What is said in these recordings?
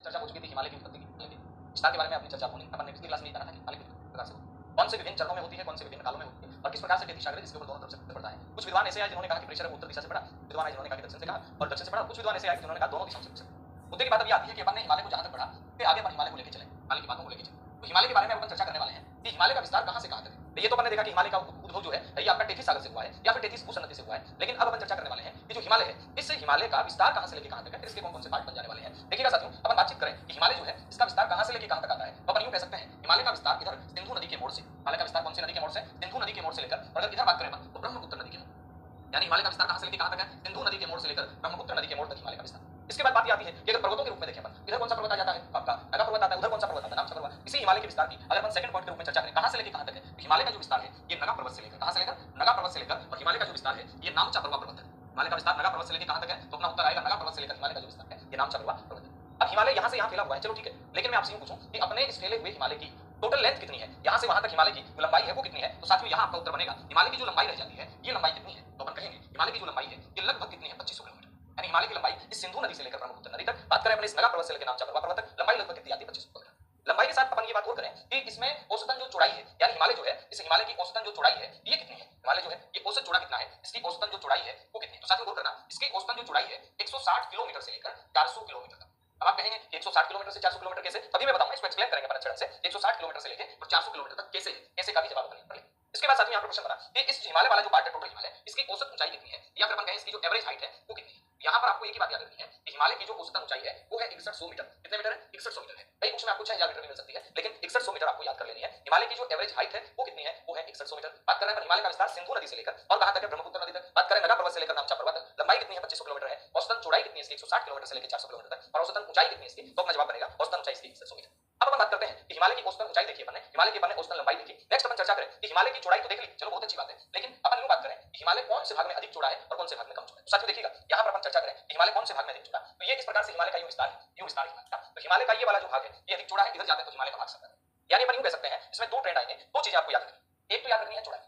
चर्चा हो चुकी थी हिमालय की उत्पत्ति की, विस्तार के बारे में अपनी चर्चा होनी, अपन ने पिछली क्लास में जाना था कि हिमालय किस प्रकार से कौन से विभिन्न चरणों में होती है, कौन से विभिन्न कालों में होती है और किस प्रकार से टेथी सागर इसके ऊपर दोनों तरफ से पड़ता है। कुछ विद्वान ऐसे आए जिन्होंने कहा कि प्रेशर उत्तर दिशा से पड़ा, विद्वान आए जिन्होंने कहा कि दक्षिण से कहा और दक्षिण से पड़ा, कुछ विद्वान ऐसे आए जिन्होंने कहा दोनों दिशाओं से पड़ा। मुद्दे की बात अभी आती है कि अपन ने हिमालय को जहां तक पढ़ा फिर आगे अपन हिमालय को लेकर चले, हिमालय की बातों को लेकर चले। तो हिमालय के बारे में अपन चर्चा करने वाले हैं कि हिमालय का विस्तार कहां से कहां तक है। तो ये तो अपन ने देखा कि हिमालय का उद्भव जो है ये आपका टेथी सागर से हुआ है या फिर टेथी भूसंधि से हुआ है, लेकिन अब अपन चर्चा करने वाले हैं कि जो हिमालय है इस हिमालय का विस्तार कहां से लेकर कहां तक है, इसके कौन कौन से पार्ट बन जाने वाले हैं। देखिएगा साथियों, अपन बातचीत करें कि हिमालय जो है इसका विस्तार कहां से लेकर कहां तक आता है, तो अपन यूं कह सकते हैं हिमालय का विस्तार इधर सिंधु नदी के मोड़ से, हिमालय का विस्तार कौन सी नदी के मोड़ से, सिंधु नदी के मोड़ से लेकर, और अगर इधर बात करें तो ब्रह्मपुत्र नदी के मोड़, यानी हिमालय का विस्तार कहां से लेकर कहां तक है, सिंधु नदी के मोड़ से लेकर ब्रह्मपुत्र नदी के मोड़ तक हिमालय का विस्तार। इसके बाद बात आती है कि अगर पर्वतों के रूप में देखें अपन, इधर कौन सा पर्वत आ जाता है आपका नगा पर्वत आता है, उधर कौन सा पर्वत आता है नामचा पर्वत। इसी हिमालय के विस्तार की अगर अपन सेकंड पॉइंट के रूप में चर्चा करें कहां से लेकर कहां तक है, तो हिमालय का जो विस्तार है ये नगा पर्वत से लेकर, कहां से लेकर, नगा पर्वत से लेकर, और हिमालय का जो विस्तार है ये नामचा पर्वत है। हिमालय का विस्तार नगा पर्वत से लेकर कहां तक है, तो अपना उत्तर आएगा नगा पर्वत से लेकर हिमालय का जो विस्तार है ये नामचा पर्वत है। अब हिमालय यहां से यहां फैला हुआ है, चलो ठीक है, लेकिन मैं आपसे यूं पूछूं कि अपने इस फैले हुए हिमालय की टोटल लेंथ कितनी है, यहां से वहां तक हिमालय की जो लंबाई है वो कितनी है, तो साथियों यहां आपका उत्तर बनेगा हिमालय की जो लंबाई रह जाती है ये लंबाई कितनी है, तो अपन कहेंगे हिमालय की जो लंबाई है ये लगभग कितनी है 2500 किलोमीटर, यानी हिमालय की लंबाई इस सिंधु नदी से लेकर ब्रह्मपुत्र नदी तक। बात करें अपने इस नगा पर्वत से लेकर नामचा पर्वत तक लंबाई लगभग कितनी आती है 2500 किलोमीटर। लंबाई के साथ अपन ये बात और करें कि इसमें औसतन जो चौड़ाई है, यानी हिमालय जो है इस हिमालय की औसतन जो चौड़ाई है ये कितनी है, हिमालय जो है ये औसत चौड़ा कितना है, इसकी औसतन जो चौड़ाई है वो कितनी है, तो साथियों गौर करना इसकी औसतन जो चौड़ाई है 160 किलोमीटर से लेकर 400 किलोमीटर तक। अब आप कहेंगे 160 किलोमीटर से 400 किलोमीटर कैसे, तभी मैं बताऊंगा, इसको एक्सप्लेन करेंगे अपन अच्छे ढंग से 160 किलोमीटर से लेकर और 400 किलोमीटर तक कैसे है, कैसे का भी जवाब अपन पढ़ेंगे। इसके बाद साथियों यहाँ पर प्रश्न बना कि इस हिमालय वाला जो पार्ट है टोटल हिमालय इसकी औसत ऊंचाई कितनी है, या फिर अपन कहें इसकी जो एवरेज हाइट है वो कितनी है। यहाँ पर आपको एक ही बात याद रखनी है कि हिमालय की जो औसतन ऊंचाई है वो है 6100 मीटर। कितने मीटर है, 6100 मीटर है। कई बुक्स में आपको 6000 मीटर भी मिल सकती है, लेकिन 6100 मीटर आपको याद कर लेनी है। हिमालय की जो एवरेज हाइट है वो कितनी है, वो है 6100 मीटर। बात कर रहे हैं हिमालय का विस्तार सिंधु नदी से लेकर और कहां तक है, ब्रह्मपुत्र नदी तक। बात करें नगा पर्वत से लेकर नामचा पर्वत तक, लंबाई कितनी है 2500 किलोमीटर है, औसतन चौड़ाई कितनी है इसकी 160 किलोमीटर से लेकर 400 किलोमीटर तक, और औसतन ऊंचाई कितनी है इसकी, तो अपना जवाब बनेगा औसतन ऊंचाई इसकी 6100 मीटर। अब अपन बात करते हैं कि हिमालय की औसतन ऊंचाई देखिए अपन ने, हिमालय की अपन ने औसतन लंबाई देखी। नेक्स्ट अपन चर्चा करें कि हिमालय की चौड़ाई तो देख ली, चलो बहुत अच्छी बात है, लेकिन अपन यूं बात करें कि हिमालय कौन से भाग में अधिक चौड़ा है और कौन से भाग में कम चौड़ा है। तो साथियों देखिएगा यहाँ पर अपन चर्चा करें कि हिमालय कौन से भाग में अधिक चौड़ा है, तो ये इस प्रकार से हिमालय का यूं विस्तार है, यूं विस्तार हिमालय का। तो हिमालय का ये वाला जो भाग है ये अधिक चौड़ा है, इधर जाते हैं तो हिमालय का भाग सकता है, यानी अपन यूं कह सकते हैं इसमें दो ट्रेंड आएंगे, दो चीजें आपको याद रखनी। एक तो याद रखनी है चौड़ाई,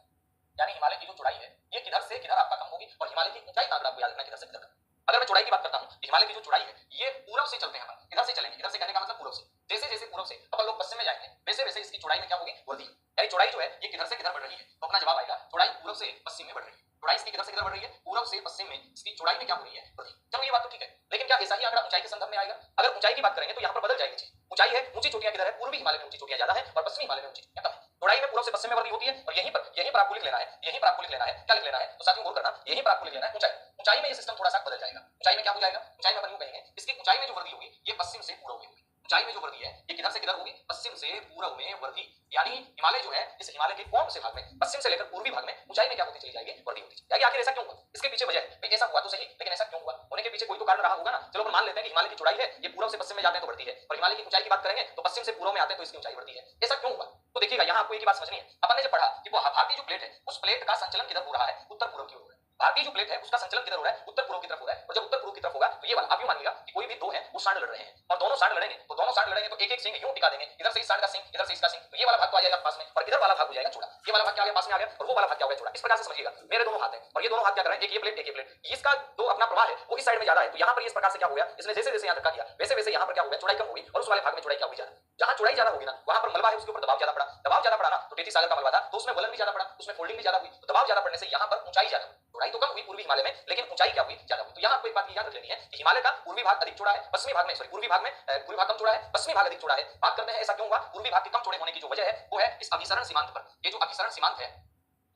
यानी हिमालय की जो चौड़ाई है ये किधर से किधर आपका कम होगी, और हिमालय की ऊंचाई का आंकड़ा आपको याद रखना है किधर से किधर। अगर मैं चौड़ाई की बात करता हूं तो हिमालय की जो चौड़ाई है ये पूरब से चलते हैं अपन, इधर से चलेंगे, इधर से कहने का मतलब पूरब से, जैसे जैसे पूरब से अपन लोग पश्चिम में जाएंगे वैसे वैसे इसकी चौड़ाई में क्या होगी, वृद्धि। यानी चौड़ाई जो है ये किधर से किधर बढ़ रही है, तो अपना जवाब आएगा चौड़ाई पूरब से पश्चिम में बढ़ रही है। चौड़ाई इसकी किधर से किधर बढ़ रही है, पूरब से पश्चिम में इसकी चौड़ाई में क्या हो रही है, वृद्धि। चलो ये बात तो ठीक है, लेकिन क्या ऐसा ही आंकड़ा ऊंचाई के संदर्भ में आएगा। अगर ऊंचाई की बात करेंगे तो यहाँ पर बदल जाएगी चीज। ऊंचाई है, ऊंची चोटियां किधर है, पूर्वी हिमालय में ऊंची चोटियां ज्यादा है और पश्चिमी हिमालय में ऊंची चोटियां कम है। चौड़ाई में पूरब से पश्चिम में वृद्धि होती है, और यहीं पर आपको लिख लेना है, यहीं पर आपको लिख लेना है, क्या लिख लेना है, तो साथियों गौर करना, यहीं पर आपको लिख लेना है ऊंचाई। ऊंचाई में ये सिस्टम थोड़ा सा बदल जाएगा। ऊंचाई में क्या हो जाएगा, ऊंचाई में अपन यूं कहेंगे इसकी ऊंचाई में जो वृद्धि होगी ये पश्चिम से पूर्व में होगी। ऊंचाई में जो वृद्धि है ये किधर से किधर होगी, पश्चिम से पूर्व में वृद्धि। यानी हिमालय जो है इस हिमालय के कौन से भाग में, पश्चिम से लेकर पूर्वी भाग में ऊंचाई में क्या होती चली जाएगी, वृद्धि होती जाएगी। आखिर ऐसा क्यों हुआ, इसके पीछे वजह है, ऐसा हुआ तो सही, लेकिन ऐसा क्यों हुआ, होने के पीछे कोई तो कारण रहा होगा ना। चलो अपन मान लेते हैं कि हिमालय की चौड़ाई है ये पूर्व से पश्चिम में जाते हैं तो बढ़ती है, और हिमालय की ऊंचाई की बात करेंगे तो पश्चिम से पूर्व में आते हैं तो इसकी ऊंचाई बढ़ती है। ऐसा क्यों हुआ, तो देखिएगा यहाँ आपको एक ही बात समझनी है। अपन ने जब पढ़ा कि वो भारतीय जो प्लेट है उस प्लेट का संचलन किधर हो रहा है, उत्तर पूर्व की ओर हो रहा है। भारतीय जो प्लेट है उसका संचलन किधर हो रहा है, उत्तर पूर्व की तरफ हो रहा है, और जब उत्तर पूर्व की तरफ होगा तो ये वाला आप यूं मानिएगा कि कोई भी दो है वो सांड लड़ रहे हैं, और दोनों सांड लड़ेंगे तो दोनों सांड लड़ेंगे तो एक एक सिंग यूं टिका देंगे, इधर से इस सांड का सिंग, इधर से इसका सिंग, तो ये वाला भाग तो आ जाएगा पास में और इधर वाला भाग हो जाएगा चौड़ा। ये वाला भाग क्या आ गया, पास में आ गया, और वो वाला भाग क्या हो गया, चौड़ा। इस प्रकार से समझिएगा मेरे दोनों हाथ हैं और ये दोनों हाथ क्या कर रहे हैं, एक ये प्लेट एक ये प्लेट, इसका जो अपना प्रवाह है वो इस साइड में ज्यादा है, तो यहाँ पर इस प्रकार से क्या हो गया, इसने जैसे जैसे यहाँ धक्का दिया वैसे वैसे यहाँ पर क्या हो गया, चौड़ाई कम होगी, और उस वाले भाग में चौड़ाई क्या होगी, ज्यादा। जहां चौड़ाई ज्यादा होगी ना वहां पर मलबा है उसके ऊपर दबाव ज्यादा पड़ा, दबाव ज्यादा पड़ा ना, तो टेथी सागर का मलबा था तो उसमें वलन भी ज्यादा पड़ा, उसमें फोल्डिंग भी ज्यादा हुई, तो दबाव ज्यादा पड़ने से यहाँ पर ऊंचाई ज्यादा हुई। चौड़ाई तो कम हुई पूर्वी हिमालय में, लेकिन ऊंचाई क्या हुई, ज्यादा हुई। तो यहाँ आपको एक बात याद रख लेनी है कि हिमालय का पूर्वी भाग अधिक चौड़ा है, पश्चिमी भाग में पूर्वी भाग कम चौड़ा है, पश्चिमी भाग अधिक चौड़ा है। बात करते हैं ऐसा क्यों हुआ, पूर्वी भाग के कम चौड़े होने की जो वजह है वो है इस अभिसरण सीमांत पर, ये जो अभिसरण सीमांत है,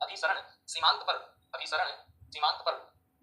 अभिसरण सीमांत पर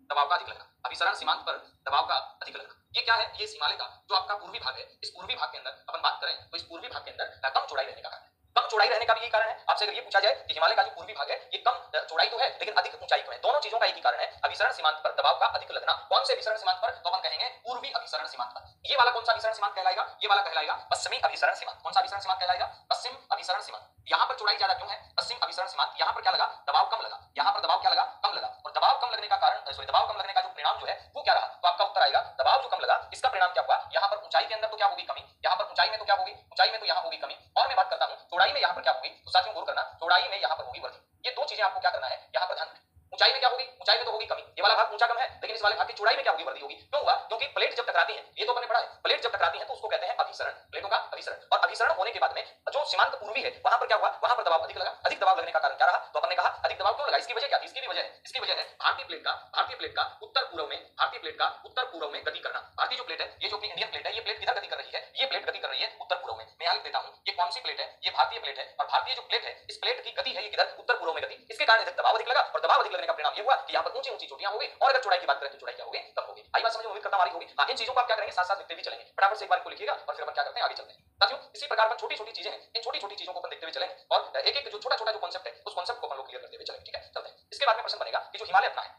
दबाव का अधिक लगना, अभिसरण सीमांत पर दबाव का अधिक लगना, ये क्या है, ये हिमालय का जो आपका पूर्वी भाग है, इस पूर्वी भाग के अंदर अपन बात करें तो इस पूर्वी भाग के अंदर कम चौड़ाई रहने का कारण है। कम चौड़ाई रहने का भी यही कारण है। आपसे अगर ये पूछा जाए कि हिमालय का जो पूर्वी भाग है ये कम चौड़ाई तो है लेकिन अधिक ऊंचाई क्यों है, दोनों चीजों का एक ही कारण है, अभिसरण सीमांत पर दबाव का अधिक लगना। कौन से अभिसरण सीमांत पर, तो अपन कहेंगे पूर्वी अभिसरण सीमांत पर। ये वाला कौन सा अभिसरण सीमांत कहलाएगा, ये वाला कहलाएगा पश्चिमी अभिसरण सीमांत। कौन सा अभिसरण सीमांत कहलाएगा, पश्चिम अभिसरण सीमांत। यहाँ पर चौड़ाई ज्यादा क्यों है, पश्चिम अभिसरण सीमांत, यहाँ पर क्या लगा, दबाव कम लगा, यहाँ पर दबाव क्या लगा, कम लगा, और दबाव कम लगने का कारण दबाव कम लगने का जो परिणाम जो है वो क्या रहा, तो आपका उत्तर आएगा दबाव जो कम लगा इसका परिणाम क्या हुआ, यहाँ पर ऊंचाई के अंदर तो क्या होगी, कमी, यहाँ पर ऊंचाई में तो क्या होगी, ऊंचाई में तो यहाँ होगी कमी, और मैं बात करता हूँ चौड़ाई में यहाँ पर क्या होगी, तो साथियों गौर करना चौड़ाई में यहाँ पर होगी वृद्धि। ये दो चीजें आपको क्या करना है यहाँ पर ध्यान रखें। ऊंचाई में क्या होगी, ऊंचाई में तो होगी कमी, ये वाला भाग ऊंचा कम है, लेकिन इस वाले भाग की चौड़ाई में क्या होगी, वृद्धि होगी। क्यों हुआ, क्योंकि प्लेट जब टकराती है, ये तो अपने पढ़ा है, प्लेट जब टकराती है तो उसको कहते हैं अभिसरण, प्लेटों का अभिसरण। और अभिसरण होने के बाद में जो सीमांत पूर्वी है वहां पर क्या हुआ, वहां पर दबाव अधिक लगा। अधिक दबाव लगने का कारण क्या रहा, तो अपन ने कहा अधिक दबाव क्यों लगा, इसकी वजह क्या थी, इसकी वजह है भारतीय प्लेट का उत्तर पूर्व में, भारतीय प्लेट का उत्तर पूर्व में गति करना। भारतीय जो प्लेट है, ये जो अपनी इंडियन प्लेट है, ये प्लेट किधर गति कर रही है, ये प्लेट गति कर रही है उत्तर पूर्व में। मैं यहाँ लिख देता हूं, ये कौन सी प्लेट है, ये भारतीय प्लेट है, और भारतीय जो प्लेट है, इस प्लेट की गति है ये किधर, उत्तर पूर्व में गति। इसके कारण इधर दबाव अधिक लगा, और दबाव अधिक लगने का परिणाम ये हुआ कि यहाँ पर ऊंची ऊंची चोटियां हो गई, और अगर चौड़ाई की बात करें तो चौड़ाई क्या हो गई, कम हो गई। आई बात समझ में, उम्मीद करता हूं आ रही होगी। हाँ, इन चीजों को आप क्या करेंगे, साथ साथ लिखते भी चलेंगे, फटाफट से एक बार इनको लिखिएगा और फिर अपन क्या करते हैं, आगे चलते हैं साथियों। इसी प्रकार पर छोटी छोटी चीजें हैं, इन छोटी छोटी चीजों को अपन देखते हुए चलेंगे, और एक एक जो छोटा छोटा जो कॉन्सेप्ट है उस कॉन्सेप्ट को अपन लोग क्लियर करते हुए चलेंगे, ठीक है। चलते हैं। इसके बाद में प्रश्न बनेगा कि जो हिमालय अपना है,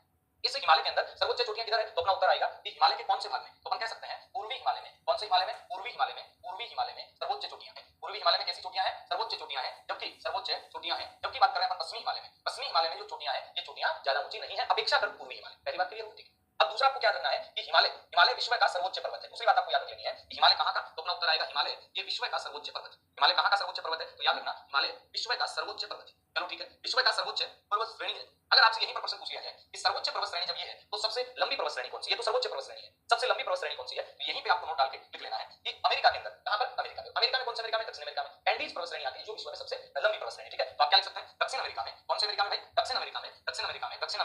इस हिमालय के अंदर सर्वोच्च चोटियां किधर है, तो अपना उत्तर आएगा कि हिमालय के कौन से भाग में, तो अपन कह सकते हैं पूर्वी हिमालय में। कौन से हिमालय में, पूर्वी हिमालय में, पूर्वी हिमालय में सर्वोच्च चोटियां हैं। पूर्वी हिमालय में कैसी चोटियां हैं, सर्वोच्च चोटियां हैं, जबकि सर्वोच्च चोटियां हैं। जबकि बात करें अपन पश्चिमी हिमालय में, पश्चिमी हिमालय में जो चोटियां हैं, ये चोटियां ज्यादा ऊंची नहीं है अपेक्षाकृत पूर्वी हिमालय। पहली बात क्लियर होती है। अब दूसरा आपको क्या करना है कि हिमालय विश्व का सर्वोच्च पर्वत है। दूसरी बात आपको याद रखनी है, हिमालय कहां का, तो अपना उत्तर आएगा हिमालय ये विश्व का सर्वोच्च पर्वत है। हिमालय कहां का सर्वोच्च पर्वत है, तो याद रखना हिमालय विश्व का सर्वोच्च पर्वत है। चलो ठीक है, विश्व का सर्वोच्च पर्वत श्रेणी है। अगर आपसे यहीं पर प्रश्न पूछ लिया जाए कि सर्वोच्च पर्वत श्रेणी जब ये है तो सबसे लंबी पर्वत श्रेणी कौन सी है, तो सर्वोच्च पर्वत श्रेणी है। सबसे लंबी पर्वत श्रेणी कौन सी है, तो यहीं पे आपको नोट डाल के लिख लेना है कि अमेरिका के अंदर, कहां पर, अमेरिका में कौन से अमेरिका में, दक्षिण अमेरिका में एंडीज पर्वत श्रेणी आती है जो विश्व में सबसे लंबी पर्वत श्रेणी, ठीक है। तो आप क्या लिख सकते हैं, दक्षिण अमेरिका में, कौन से अमेरिका में भाई, दक्षिण अमेरिका में, दक्षिण अमेरिका में, दक्षिण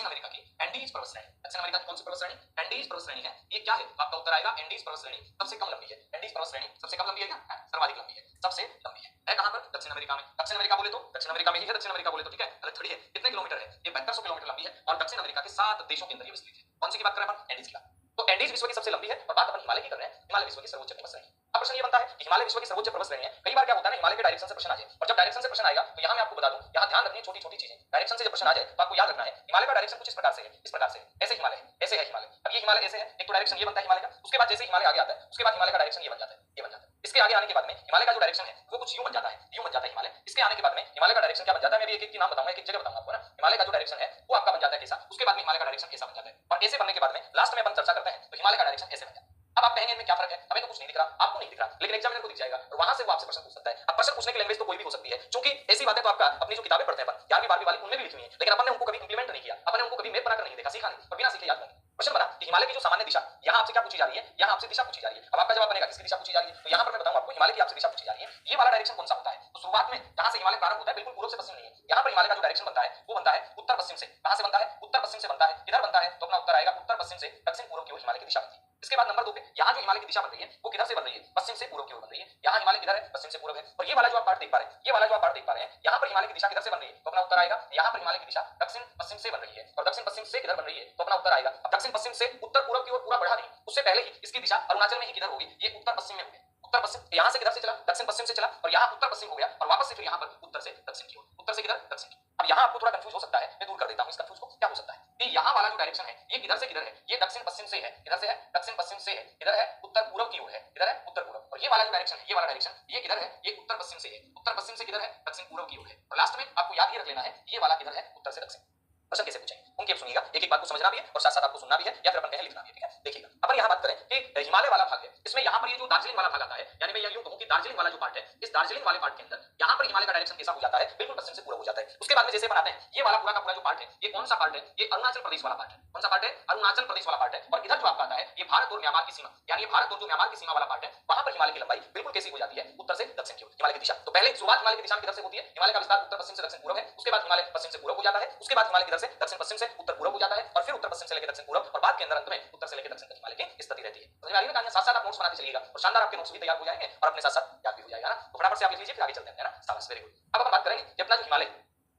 अमेरिका की एंडीज पर्वत श्रेणी, दक्षिण अमेरिका की कौन सी पर्वत श्रेणी, एंडीज पर्वत श्रेणी है। ये क्या है, आपका उत्तर आएगा एंडीज पर्वत श्रेणी सबसे कम लंबी है। एंडीज पर्वत श्रेणी सबसे कम लंबी है क्या, सर्वाधिक लंबी है, सबसे लंबी है कहां पर, दक्षिण अमेरिका में। दक्षिण अमेरिका बोले तो दक्षिण अमेरिका में ही है, दक्षिण अमेरिका बोले तो ठीक है, अलग थोड़ी है। कितने किलोमीटर है, ये 7200 किलोमीटर लंबी है, और दक्षिण अमेरिका के 7 देशों के अंदर ये विस्तृत है। कौन सी की बात कर रहे हैं अपन, एंडीज की। तो एंडीज विश्व की सबसे लंबी है, और बात अपन हिमालय की कर रहे हैं, हिमालय विश्व की सर्वोच्च पर्वत श्रेणी। अब प्रश्न ये बनता है कि हिमालय विश्व की सर्वोच्च पर्वत श्रेणी है। कई बार क्या होता है ना, हिमालय के डायरेक्शन से प्रश्न आ जाए, और जब डायरेक्शन से प्रश्न आएगा तो यहां मैं आपको बता दूं, यहां ध्यान रखनी है छोटी छोटी चीजें। डायरेक्शन से जब प्रश्न आ जाए तो आपको याद रखना है हिमालय का डायरेक्शन कुछ इस प्रकार से है, इस प्रकार से ऐसे हिमालय है, ऐसे है हिमालय। अब ये हिमालय ऐसे है, एक तो डायरेक्शन ये बनता है हिमालय का, उसके बाद जैसे हिमालय आगे आता है उसके बाद हिमालय का डायरेक्शन ये बन जाता है, ये बन जाता है। इसके आगे आने के बाद में हिमालय का जो डायरेक्शन है वो कुछ यूं बन जाता है, यूं बन जाता है हिमालय। इसके आने के बाद में हिमालय का डायरेक्शन क्या बन जाता है, मैं भी एक एक की नाम बताऊंगा, एक एक जगह बताऊंगा आपको ना। हिमालय का जो डायरेक्शन है वो आपका बन जाता है कैसा, उसके बाद में हिमालय का डायरेक्शन कैसा बन जाता है, और ऐसे बनने के बाद में लास्ट में अपन चर्चा करते हैं तो हिमालय का डायरेक्शन ऐसे बन जाता है। अब आप कहेंगे इनमें क्या फर्क है, हमें तो कुछ नहीं दिख रहा, आपको नहीं दिख रहा, लेकिन एग्जामिनर को दिख जाएगा, और वहां से वो आपसे प्रश्न पूछ सकता है। अब प्रश्न पूछने की लैंग्वेज तो कोई भी हो सकती है, क्योंकि ऐसी बातें तो आपका अपनी जो किताबें पढ़ते हैं अपन 11वीं 12वीं वाली उनमें भी लिखी हुई है, लेकिन अपन ने उनको कभी इंप्लीमेंट नहीं किया, अपन ने उनको कभी मैप बनाकर नहीं देखा, सीखा नहीं, और बिना सीखे याद नहीं। प्रश्न बना कि हिमालय की जो सामान्य दिशा, यहाँ आपसे क्या पूछी जा रही है, यहाँ आपसे दिशा पूछी जा रही है। अब आपका जवाब बनेगा किसकी दिशा पूछी जा रही है, तो यहाँ पर मैं बताऊं आपको हिमालय की आपसे दिशा पूछी जा रही है। ये वाला डायरेक्शन कौन सा होता है, तो शुरुआत में जहां से हिमालय प्रारंभ होता है बिल्कुल पूर्व से पश्चिम नहीं है, यहाँ पर हिमालय का जो डायरेक्शन बनता है वो बनता है उत्तर पश्चिम से। कहां से बनता है, उत्तर पश्चिम से बनता है। किधर बनता है, तो अपना उत्तर आएगा उत्तर पश्चिम से दक्षिण पूर्व की ओर हिमालय की दिशा बनती है। इसके बाद नंबर 2 पे यहाँ जो हिमालय की दिशा बन रही है वो किधर से बन रही है, पश्चिम से पूर्व की ओर बन रही है। यहाँ हिमालय किधर है, पश्चिम से पूर्व है। और ये वाला जो आप पार्ट देख पा रहे हैं, ये वाला जो आप पार्ट देख पा रहे हैं, यहाँ पर हिमालय की दिशा किधर से बन रही है, तो अपना उत्तर आएगा यहाँ पर हिमालय की दिशा दक्षिण पश्चिम से बन रही है, और दक्षिण पश्चिम से किधर बन रही है, तो अपना उत्तर आएगा। अब दक्षिण पश्चिम से उत्तर पूर्व की ओर पूरा बढ़ा नहीं, उससे पहले ही इसकी दिशा अरुणाचल में ही किधर होगी, ये उत्तर पश्चिम में होगी। उत्तर पश्चिम यहाँ से किधर से चला, दक्षिण पश्चिम से चला, और यहाँ उत्तर पश्चिम हो गया, और वापस से फिर यहाँ पर उत्तर से दक्षिण की ओर, उत्तर से किधर, दक्षिण की। अब यहाँ आपको थोड़ा कंफ्यूज हो सकता है, मैं दूर कर देता हूँ इस कंफ्यूज को। क्या हो सकता है कि यहाँ वाला जो डायरेक्शन है ये किधर से किधर है, ये दक्षिण पश्चिम से है, किधर से है, दक्षिण पश्चिम से है, किधर है, उत्तर पूर्व की ओर है, किधर है, उत्तर पूर्व। और ये वाला जो डायरेक्शन है, ये वाला डायरेक्शन ये किधर है, ये उत्तर पश्चिम से है, उत्तर पश्चिम से किधर है, दक्षिण पूर्व की ओर है। और लास्ट में आपको याद ही रख लेना है ये वाला किधर है, उत्तर से दक्षिण। प्रश्न कैसे पूछेंगे उनके आप सुनिएगा, एक एक बात को समझना भी है और साथ साथ आपको सुनना भी है, या फिर अपन कहें लिखना भी है, ठीक है। देखिएगा अपन यहाँ बात करें कि हिमालय वाला भाग है, इसमें यहाँ पर ये जो दार्जिलिंग वाला भाग आता है, यानी मैं यूं कहूं कि दार्जिलिंग वाला जो पार्ट है, इस दार्जिलिंग वाले पार्ट के अंदर यहाँ पर हिमालय का डायरेक्शन कैसा हो जाता है, बिल्कुल पश्चिम से पूर्व हो जाता है। उसके बाद में जैसे बनाते हैं ये वाला पूरा का पूरा जो पार्ट है, ये कौन सा पार्ट है, ये अरुणाचल प्रदेश वाला पार्ट है। कौन सा पार्ट है, अरुणाचल प्रदेश वाला पार्ट है। और इधर जो आपका आता है ये भारत और म्यांमार की सीमा, यानी ये भारत और जो म्यांमार की सीमा वाला पार्ट है, वहां पर हिमालय की लंबाई बिल्कुल कैसी हो जाती है, उत्तर से दक्षिण की ओर हिमालय की दिशा। तो पहले शुरुआत हिमालय की दिशा किधर से होती है, हिमालय का विस्तार उत्तर पश्चिम से दक्षिण पूर्व है, उसके बाद हिमालय पश्चिम से पूर्व हो जाता है, उसके बाद हिमालय किधर से दक्षिण पश्चिम से उत्तर पूर्व हो जाता है, और फिर उत्तर पश्चिम से लेकर दक्षिण पूर्व, और बाद के अंदर अंत में उत्तर से लेकर दक्षिण तक हिमालय की स्थिति रहती है। समझ में आ रही है कहानी, साथ साथ आप नोट्स बनाते चलिएगा और शानदार आपके नोट्स भी तैयार हो जाएंगे और अपने साथ साथ याद भी हो जाएगा ना। तो फटाफट से आप लिख लीजिए, फिर आगे चलते हैं ना। शाबाश, वेरी गुड। अब अपन बात करेंगे कि अपना जो हिमालय,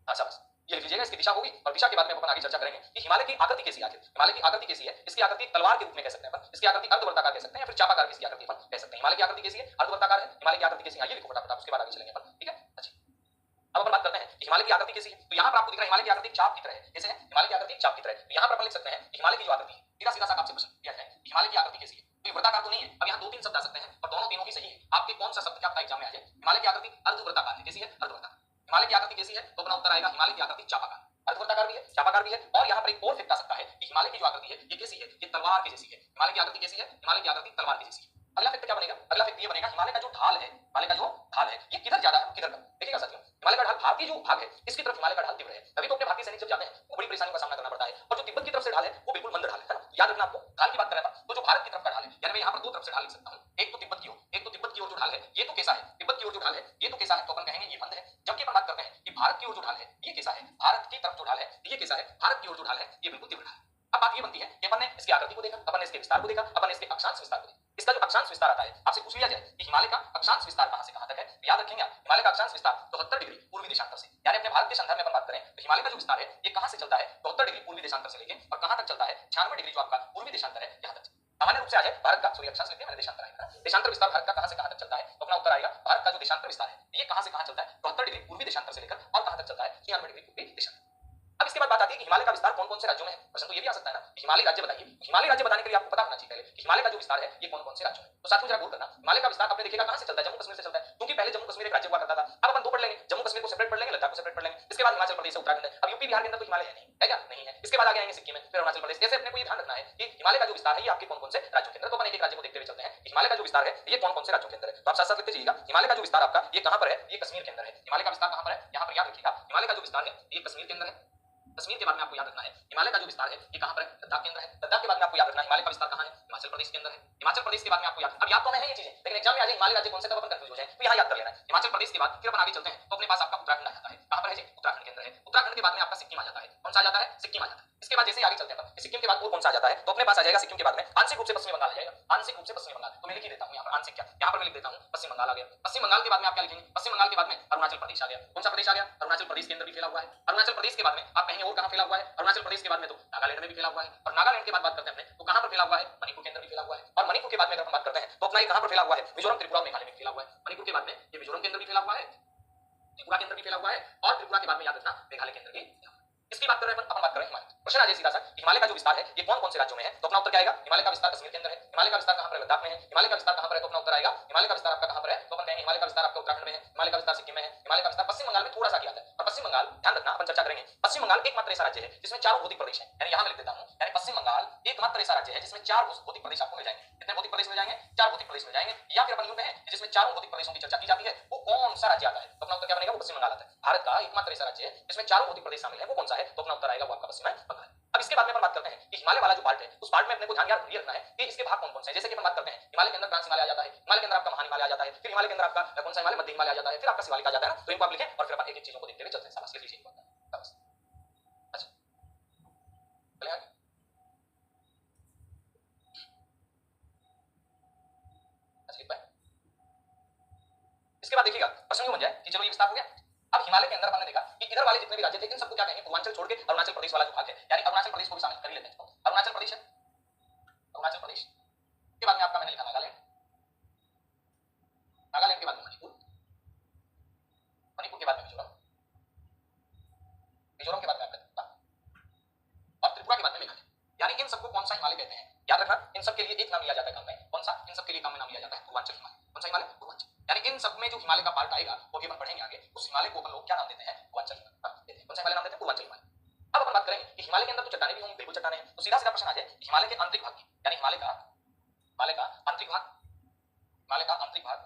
हाँ शाबाश, ये लिख लीजिएगा, इसकी दिशा होगी, और दिशा के बाद में अपन आगे चर्चा करेंगे कि हिमालय की आकृति कैसी है। हिमालय की आकृति कैसी है, इसकी आकृति तलवार के रूप में कह सकते हैं अपन, इसकी आकृति अर्धवर्ताकार कह सकते हैं, या फिर चापाकार की आकृति अपन कह सकते हैं। हिमालय की आकृति कैसी है, अर्धवर्ताकार है। हिमालय की आकृति कैसी है, ये लिखो फटाफट, उसके बाद आगे चलेंगे अपन, ठीक है। अच्छा, अब अपन बात करते हैं कि हिमालय की आकृति कैसी है। तो यहाँ पर आपको दिख रहा है हिमालय की आकृति चाप की तरह है, कैसे है, हिमालय की आकृति चाप की तरह है। तो यहाँ पर अपन लिख सकते हैं कि हिमालय की जो आकृति है, सीधा सीधा सा आपसे प्रश्न किया जाए हिमालय की आकृति कैसी है, तो वृत्ताकार तो नहीं है। अब यहाँ 2-3 शब्द आ सकते हैं और दोनों तीनों ही सही है, आपके कौन सा शब्द क्या आपका एग्जाम में आ जाए। हिमालय की आकृति अर्धवृत्ताकार है, कैसी है, अर्धवृत्ताकार। हिमालय की आकृति कैसी है, तो अपना उत्तर आएगा हिमालय की आकृति चापाकार, अर्धवृत्ताकार भी है, चापाकार भी है। और यहाँ पर एक और फैक्ट आ सकता है कि हिमालय की जो आकृति है ये कैसी है, ये तलवार की जैसी है। हिमालय की आकृति कैसी है, हिमालय की आकृति तलवार की जैसी है। अगला फैक्ट क्या बनेगा, अगला फैक्ट ये बनेगा हिमालय का जो ढाल है, हिमालय का जो ढाल है ये किधर ज्यादा है, किधर कम। देखिएगा साथियों, हिमालय का ढाल भारतीय जो भाग है इसकी तरफ हिमालय का ढाल तीव्र है, तभी तो अपने भारतीय सैनिक जब जाते हैं वो बड़ी परेशानियों का सामना करना पड़ता है। और जो तिब्बत की तरफ ये कैसा है, भारत की ओर जो ढाल है ये बिल्कुल तीव्र ढाल है। अब बात ये बनती है कि अपन ने इसकी आकृति को देखा, अपन ने इसके विस्तार को देखा, अपन ने इसके अक्षांश विस्तार को देखा। इसका जो अक्षांश विस्तार आता है, आपसे पूछ लिया जाए कि हिमालय का अक्षांश विस्तार कहां से कहां तक है, तो याद रखेंगे आप, हिमालय का अक्षांश विस्तार 74 डिग्री पूर्वी देशांतर से, यानी अपने भारत के संदर्भ में अपन बात करें तो हिमालय का जो विस्तार है ये कहां से चलता है, 74 डिग्री पूर्वी देशांतर से लेके और कहां तक चलता है, 96 डिग्री जो आपका पूर्वी देशांतर है यहां तक। सामान्य रूप से आ जाए भारत का, सॉरी अक्षांश लिखते हैं मैंने, देशांतर आएगा, देशांतर विस्तार भारत का कहां से कहां तक चलता है, तो अपना उत्तर आएगा भारत का जो देशांतर विस्तार है ये कहां से कहां चलता है, 74 डिग्री पूर्वी देशांतर से लेकर और कहां तक चलता है, 96 डिग्री पूर्वी देशांतर। अब इसके बाद बात आती है कि हिमालय का विस्तार कौन कौन से राज्यों में है। प्रश्न तो ये भी आ सकता है ना, हिमालय राज्य बताइए। हिमालय राज्य बताने के लिए आपको पता होना चाहिए पहले कि हिमालय का जो विस्तार है ये कौन कौन से राज्यों में। तो साथियों जरा गौर करना, हिमालय का विस्तार आपने देखिएगा कहां से चलता है, जम्मू कश्मीर से चलता है, क्योंकि पहले जम्मू कश्मीर एक राज्य हुआ करता था। अब अपन दो पढ़ लेंगे, जम्मू कश्मीर को सेपरेट पढ़ लेंगे, लद्दाख को सेपरेट पढ़ लेंगे, इसके बाद हिमाचल प्रदेश, उत्तराखंड है। अब यूपी बिहार के अंदर तो हिमालय है नहीं, है क्या, नहीं है। इसके बाद आगे आएंगे सिक्किम में, फिर अरुणाचल प्रदेश। ऐसे अपने को ये ध्यान रखना है कि हिमालय का जो विस्तार है ये आपके कौन कौन से राज्यों के अंदर, तो अपन एक राज्य को देखते हुए चलते हैं। हिमालय का जो विस्तार है ये कौन कौन से राज्यों के अंदर है, तो आप साथ साथ लिखते जाइएगा। हिमालय का जो विस्तार आपका ये कहां पर है, ये कश्मीर के अंदर है। हिमालय का विस्तार कहां पर है, यहां पर याद रखिएगा, हिमालय का जो विस्तार है ये कश्मीर के अंदर है। कश्मीर के बाद में आपको याद रखना है हिमालय का जो विस्तार है ये कहां पर है, लद्दाख के अंदर है। लद्दाख के बाद में आपको याद रखना है हिमालय का विस्तार कहां है, हिमाचल प्रदेश के अंदर है। हिमाचल प्रदेश के बाद में आपको याद, अब याद तो है ये चीजें, लेकिन एग्जाम में आ जाए हिमालय राज्य कौन से, तब अपन कंफ्यूज हो जाए, तो यहां याद कर लेना है। हिमाचल प्रदेश के बाद फिर अपन आगे चलते हैं तो अपने पास आपका उत्तराखंड आ जाता है। कहां पर है जी, उत्तराखंड के अंदर है। उत्तराखंड के बाद में आपका सिक्किम आ जाता है। कौन सा आ जाता है, सिक्किम आ जाता है। इसके बाद जैसे आगे चलते हैं सिक्किम के बाद और कौन सा आ जाता है, तो अपने पास आ जाएगा सिक्किम के बाद में आंशिक रूप से पश्चिम बंगाल आ जाएगा। आंशिक रूप से पश्चिम बंगाल, तो मैं लिख ही देता हूं यहां पर आंशिक क्या, यहां पर मैं लिख देता हूं पश्चिम बंगाल आ गया। पश्चिम बंगाल के बाद में आप क्या लिखेंगे, पश्चिम बंगाल के बाद में अरुणाचल प्रदेश आ गया। कौन सा प्रदेश आ गया, अरुणाचल प्रदेश के अंदर भी फैला हुआ है। अरुणाचल प्रदेश के बाद में आप कहेंगे और कहां फैला हुआ है, अरुणाचल प्रदेश के बाद में तो नागालैंड में भी फैला हुआ है। और नागालैंड के बाद बात करते हैं अपने तो कहां पर फैला हुआ है, मणिपुर के अंदर भी फैला हुआ है। और मणिपुर के बाद में अगर हम बात करते हैं तो अपना ये कहां पर फैला हुआ है, मिजोरम, त्रिपुरा, मेघालय में फैला हुआ है। मणिपुर के बाद में ये मिजोरम के अंदर भी फैला हुआ है, त्रिपुरा के अंदर भी फैला हुआ है और त्रिपुरा के बाद में याद रखना मेघालय के अंदर भी। इसकी बात कर रहे हैं अपन बात कर रहे हैं हिमालय। प्रश्न आ जाए सीधा सा, हिमालय का जो विस्तार है ये कौन कौन से राज्यों में है, तो अपना उत्तर क्या आएगा, हिमालय का विस्तार कश्मीर के अंदर है। हिमालय का विस्तार कहां पर है, लद्दाख में है। हिमालय का विस्तार कहां पर है, तो अपना उत्तर आएगा हिमालय का विस्तार आपका कहां पर है, तो अपन कहेंगे हिमालय का विस्तार आपका उत्तराखंड में है। हिमालय का विस्तार सिक्किम में है। हिमालय का विस्तार पश्चिम बंगाल में थोड़ा सा किया है। और पश्चिम बंगाल ध्यान रखना, अपन चर्चा करेंगे, पश्चिम बंगाल एकमात्र ऐसा राज्य है जिसमें 4 भौतिक प्रदेश है, यानी यहां मैं लिख देता हूं, यानी पश्चिम बंगाल एकमात्र ऐसा राज्य है जिसमें 4 भौतिक प्रदेश आपको मिल जाएंगे। कितने भौतिक प्रदेश मिल जाएंगे, 4 भौतिक प्रदेश मिल जाएंगे। या फिर अपन यूं कहें जिसमें 4 भौतिक प्रदेशों की चर्चा की जाती है वो कौन सा राज्य आता है, तो अपना उत्तर क्या बनेगा, वो पश्चिम बंगाल आता है। भारत का एकमात्र ऐसा राज्य है जिसमें 4 भौतिक प्रदेश शामिल है, वो कौन सा है, तो अपना उत्तर आएगा वो आपका पश्चिम बंगाल। अब इसके बाद में अपन बात करते हैं कि हिमालय वाला जो पार्ट है उस पार्ट में अपने को ध्यान याद रखना है कि इसके भाग कौन कौन से हैं। जैसे कि अपन बात करते हैं हिमालय के अंदर ट्रांस हिमालय आ जाता है, हिमालय के अंदर आपका महान हिमालय आ जाता है, फिर हिमालय के अंदर आपका कौन सा हिमालय, मध्य हिमालय आ जाता है, फिर आपका शिवालिक आ जाता है ना। तो इनको आप लिखें और फिर अपन एक एक चीजों को देखते हुए चलते हैं। शाबाश, लिख लीजिए बस। अच्छा चलिए आगे। अच्छा लिख पाए। इसके बाद देखिएगा प्रश्न यूं बन जाए कि चलो ये विस्तार हो गया। अब हिमालय के अंदर हमने देखा कि इधर वाले जितने भी राज्य थे इन सबको क्या कहेंगे, पूर्वांचल छोड़ के अरुणाचल प्रदेश वाला जो भाग है, यानी अरुणाचल प्रदेश को भी शामिल कर ही लेते हैं। अरुणाचल प्रदेश है, अरुणाचल प्रदेश के बाद में आपका मैंने लिखा नागालैंड, नागालैंड के बाद में मणिपुर, मणिपुर के बाद में मिजोरम, मिजोरम के बाद में आपका त्रिपुरा और त्रिपुरा के बाद में मेघालय। यानी इन सबको कौन सा हिमालय कहते हैं, याद रखना इन सब के लिए एक नाम लिया जाता है काम में, कौन सा, इन सब के लिए काम में नाम लिया जाता है पूर्वांचल हिमालय। कौन सा हिमालय, पूर्वांचल। यानी इन सब में जो हिमालय का पार्ट आएगा वो भी अपन पढ़ेंगे आगे, उस हिमालय को अपन लोग क्या नाम देते हैं, पूर्वांचल हिमालय देते हैं। कौन सा हिमालय नाम देते हैं, पूर्वांचल हिमालय। अब अपन बात करेंगे कि हिमालय के अंदर तो चट्टानें भी होंगी, बिल्कुल चट्टानें हैं, तो सीधा सीधा प्रश्न आ जाए हिमालय के आंतरिक भाग की, यानी हिमालय का आंतरिक भाग, हिमालय का आंतरिक भाग